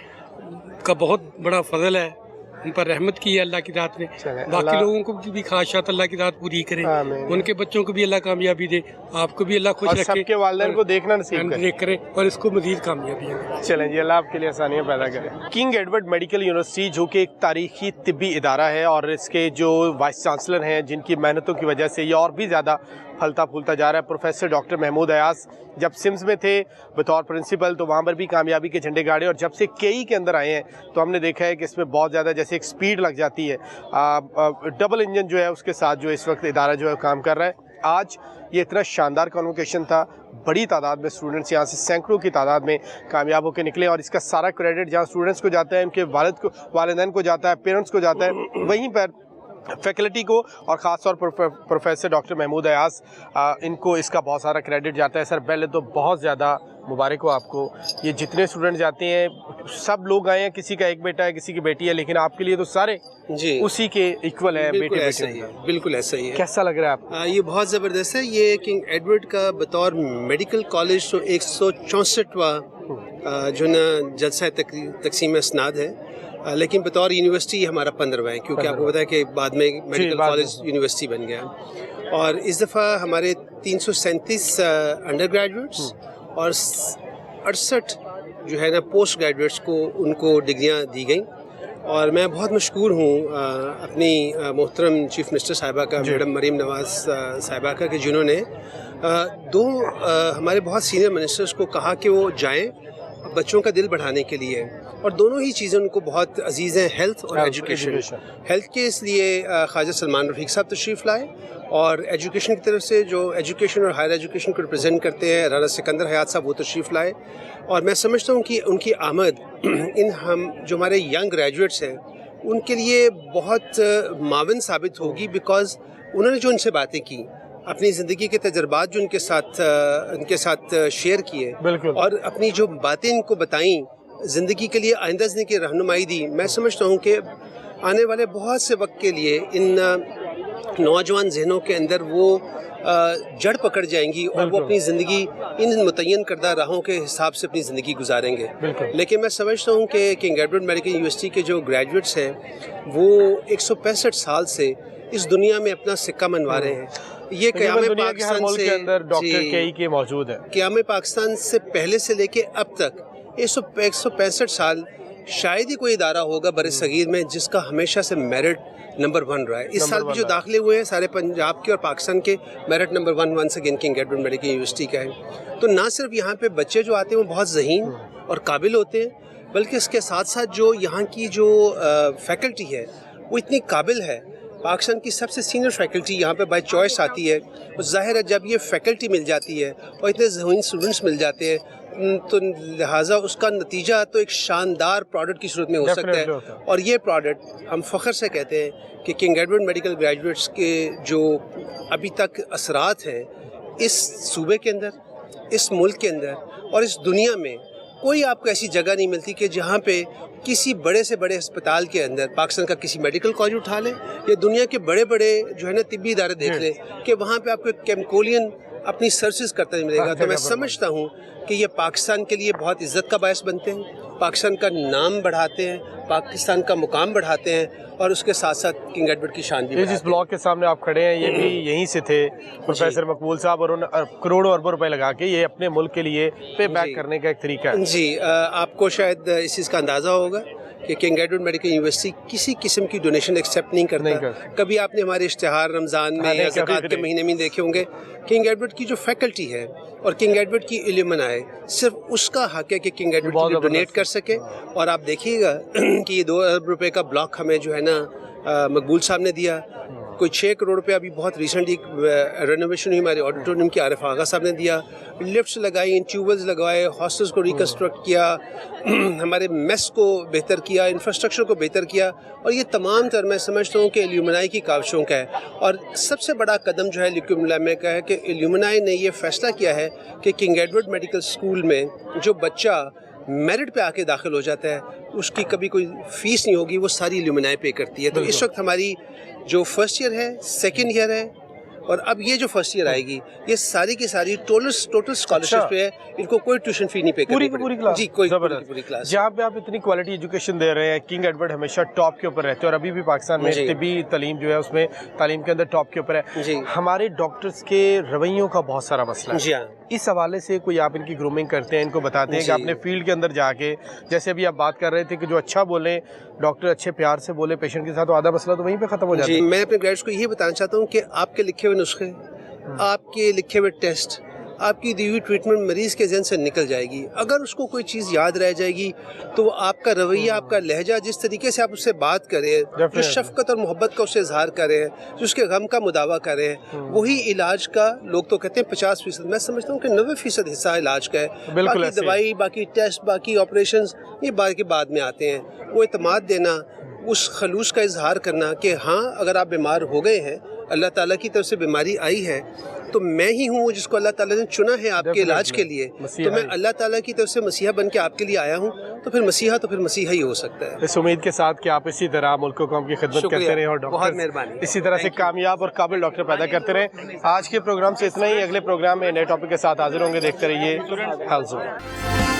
का बहुत बड़ा फजल है, उन पर रहमत की है अल्लाह की रात ने। बाकी लोगों को भी ख्वाहिशात अल्लाह की रात पूरी करे, उनके बच्चों को भी अल्लाह कामयाबी दे, आपको भी अल्लाह खुश रखे,
सबके वालिदैन को देखना नसीब
करे और इसको मजीद कामयाबी है।
चलें जी, अल्लाह आपके लिए आसानियाँ पैदा करे। किंग एडवर्ड मेडिकल यूनिवर्सिटी जो कि एक तारीखी तिब्बी इदारा है और इसके जो वाइस चांसलर हैं जिनकी मेहनतों की वजह से ये और भी ज़्यादा फलता फूलता जा रहा है, प्रोफेसर डॉक्टर महमूद अयाज जब सिम्स में थे बतौर प्रिंसिपल तो वहाँ पर भी कामयाबी के झंडे गाड़े, और जब से केई के अंदर आए हैं तो हमने देखा है कि इसमें बहुत ज़्यादा जैसे एक स्पीड लग जाती है। डबल इंजन जो है उसके साथ जो इस वक्त इदारा जो है काम कर रहा है। आज ये इतना शानदार कॉन्वोकेशन था, बड़ी तादाद में स्टूडेंट्स यहाँ से सैकड़ों की तादाद में कामयाब होकर निकले, और इसका सारा क्रेडिट जहाँ स्टूडेंट्स को जाता है, उनके वालिदैन को जाता है, पेरेंट्स को जाता है, वहीं पर फैकल्टी को और ख़ास तौर पर प्रोफेसर डॉक्टर महमूद अयाज इनको इसका बहुत सारा क्रेडिट जाता है। सर पहले तो बहुत ज़्यादा मुबारक हो आपको। ये जितने स्टूडेंट जाते हैं सब लोग आए हैं, किसी का एक बेटा है किसी की बेटी है, लेकिन आपके लिए तो सारे
जी
उसी के इक्वल है।
बिल्कुल ऐसा ही है, बिल्कुल ऐसा ही है।
कैसा लग रहा है आपको?
ये बहुत ज़बरदस्त है। ये किंग एडवर्ड का बतौर मेडिकल कॉलेज तो 164वां जो ना जलसा तकसीम असनाद है, लेकिन बतौर यूनिवर्सिटी हमारा 15वां है, क्योंकि आपको पता है कि बाद में मेडिकल कॉलेज यूनिवर्सिटी बन गया। और इस दफ़ा हमारे 337 अंडर ग्रेजुएट्स और 68 जो है ना पोस्ट ग्रेजुएट्स को उनको डिग्रियां दी गई। और मैं बहुत मशकूर हूँ अपनी मोहतरम चीफ मिनिस्टर साहिबा का, मैडम मरीम नवाज साहिबा का, कि जिन्होंने दो हमारे बहुत सीनियर मिनिस्टर्स को कहा कि वो जाएं बच्चों का दिल बढ़ाने के लिए, और दोनों ही चीज़ें उनको बहुत अजीज़ हैं, हेल्थ और एजुकेशन। हेल्थ के इसलिए ख्वाजा सलमान रफ़ीक साहब तशरीफ़ लाए, और एजुकेशन की तरफ से जो एजुकेशन और हायर एजुकेशन को रिप्रेजेंट करते हैं राना सिकंदर हयात साहब, वो तशरीफ़ लाए। और मैं समझता हूँ कि उनकी आमद हम जो हमारे यंग ग्रेजुएट्स हैं उनके लिए बहुत मावन साबित होगी, बिकॉज़ उन्होंने जो उनसे बातें की, अपनी ज़िंदगी के तजर्बात जो उनके साथ शेयर किए, और अपनी जो बातें इनको बताई, ज़िंदगी के लिए आइंदा ज़िंदगी की रहनुमाई दी, मैं समझता हूँ कि आने वाले बहुत से वक्त के लिए इन नौजवान जहनों के अंदर वो जड़ पकड़ जाएंगी और वो अपनी ज़िंदगी इन मुतय्यन करदा राहों के हिसाब से अपनी ज़िंदगी गुजारेंगे। लेकिन मैं समझता हूँ कि किंग एडवर्ड मेडिकल यूनिवर्सिटी के जो ग्रेजुएट्स हैं वो 165 साल से इस दुनिया में अपना सिक्का मनवा रहे हैं। ये क़याम पाकिस्तान से
डॉक्टर केई के मौजूद है।
क़याम पाकिस्तान से पहले से लेके अब तक 165 साल शायद ही कोई इदारा होगा बरसगीर में जिसका हमेशा से मेरिट नंबर 1 रहा है। इस साल भी जो दाखिले हुए हैं सारे पंजाब के और पाकिस्तान के merit number 1 once again King Edward Medical University का है। तो ना सिर्फ यहाँ पे बच्चे जो आते हैं वो बहुत ज़हीन और काबिल होते हैं, बल्कि इसके साथ साथ जो यहाँ की जो फैकल्टी है वो इतनी काबिल है। पाकिस्तान की सबसे सीनियर फैकल्टी यहाँ पे बाय चॉइस आती है। तो जाहिर है जब ये फैकल्टी मिल जाती है और इतने ज़हीन स्टूडेंट्स मिल जाते हैं तो लिहाजा उसका नतीजा तो एक शानदार प्रोडक्ट की सूरत में हो सकता है। और ये प्रोडक्ट हम फ़ख्र से कहते हैं कि किंग एडवर्ड मेडिकल ग्रेजुएट्स के जो अभी तक असरात हैं इस सूबे के अंदर, इस मुल्क के अंदर और इस दुनिया में, कोई आपको ऐसी जगह नहीं मिलती कि जहाँ पे किसी बड़े से बड़े अस्पताल के अंदर पाकिस्तान का किसी मेडिकल कॉलेज उठा लें या दुनिया के बड़े बड़े जो है ना तिब्बी इदारे देख लें कि वहाँ पे आपको केमिकोलियन अपनी सर्विस करता मिलेगा, तो मैं समझता हूँ कि ये पाकिस्तान के लिए बहुत इज़्ज़त का बायस बनते हैं, पाकिस्तान का नाम बढ़ाते हैं, पाकिस्तान का मुकाम बढ़ाते हैं और उसके साथ साथ किंग एडवर्ड की शान भी बढ़ाते हैं।
जिस ब्लॉक के सामने आप खड़े हैं ये भी यहीं से थे प्रोफेसर मकबूल साहब, और करोड़ों अरबों रुपए लगा के ये अपने मुल्क के लिए पे बैक करने का एक तरीका है।
जी, आपको शायद इस चीज़ का अंदाज़ा होगा कि किंग एडवर्ड मेडिकल यूनिवर्सिटी किसी किस्म की डोनेशन एक्सेप्ट नहीं करता। कभी आपने हमारे इश्तिहार रमज़ान में या ज़कात के महीने में देखे होंगे। किंग एडवर्ड की जो फैकल्टी है और किंग एडवर्ड की इल्युमिनाई, सिर्फ उसका हक है कि किंग एडवर्ड के लिए डोनेट कर सके। और आप देखिएगा कि ये 2 अरब रुपए का ब्लॉक हमें जो है ना मकबूल साहब ने दिया। कोई 6 करोड़ रुपये अभी बहुत रिसेंटली रेनोवेशन हुई हमारे ऑडिटोरियम की, आरिफ आगा साहब ने दिया। लिफ्ट्स लगाई, ट्यूबवेल्स लगवाए, हॉस्टल्स को रिकन्स्ट्रक्ट किया, हमारे मेस को बेहतर किया, इंफ्रास्ट्रक्चर को बेहतर किया। और ये तमाम तर मैं समझता हूँ कि इल्यूमिनाई की काविशों का है। और सबसे बड़ा कदम जो है इल्यूमिनाई का है कि इल्यूमिनाई ने ये फैसला किया है कि किंग एडवर्ड मेडिकल स्कूल में जो बच्चा मेरिट पे आके दाखिल हो जाता है उसकी कभी कोई फीस नहीं होगी, वो सारी इल्यूमिनाई पे करती है। तो इस वक्त हमारी जो फर्स्ट ईयर है, सेकेंड ईयर है और अब ये जो फर्स्ट ईयर आएगी, ये सारी की सारी टोटल स्कॉलरशिप पे है। इनको कोई ट्यूशन फी नहीं पे करनी पड़ेगी। पूरी क्लास? जी, कोई पूरी क्लास।
जहाँ पे आप इतनी क्वालिटी एजुकेशन दे रहे हैं, किंग एडवर्ड हमेशा टॉप के ऊपर रहते हैं और अभी भी पाकिस्तान में तिब्बी तालीम जो है उसमें तालीम के अंदर टॉप के ऊपर है। हमारे डॉक्टर्स के रवैयों का बहुत सारा मसला है। इस हवाले से कोई आप इनकी ग्रूमिंग करते हैं, इनको बताते हैं कि आपने फील्ड के अंदर जाके, जैसे अभी आप बात कर रहे थे कि जो अच्छा बोले डॉक्टर, अच्छे प्यार से बोले पेशेंट के साथ, तो आधा मसला तो वहीं पे खत्म हो जाता है।
मैं अपने ग्रेजुएट्स को ये बताना चाहता हूँ कि आपके लिखे हुए नुस्खे, आपके लिखे हुए टेस्ट, आपकी दी हुई ट्रीटमेंट मरीज़ के जहन से निकल जाएगी। अगर उसको कोई चीज़ याद रह जाएगी तो आपका रवैया, आपका लहजा, जिस तरीके से आप उससे बात करें, जो शफ़क़त और मोहब्बत का उससे इजहार करें, जो उसके गम का मुदावा करें, वही इलाज का, लोग तो कहते हैं 50%, मैं समझता हूँ कि 90% हिस्सा इलाज का है। बाकी दवाई, बाकी टेस्ट, बाकी ऑपरेशन ये बाद में आते हैं। वो एतमाद देना, उस खलूस का इजहार करना कि हाँ अगर आप बीमार हो गए हैं, अल्लाह ताला की तरफ से बीमारी आई है, तो मैं ही हूँ जिसको अल्लाह ताला ने चुना है आपके इलाज के लिए। तो मैं अल्लाह ताला की तरफ से मसीहा बन के आपके लिए आया हूँ, तो फिर मसीहा ही हो सकता है।
इस उम्मीद के साथ कि आप इसी तरह मुल्क को कौम की खिदमत करते रहें और
बहुत मेहरबानी,
इसी तरह से कामयाब और काबिल डॉक्टर पैदा करते रहें। आज के प्रोग्राम से इतना ही। अगले प्रोग्राम में नए टॉपिक के साथ हाजिर होंगे। देखते रहिए हेल्थ ज़ोन।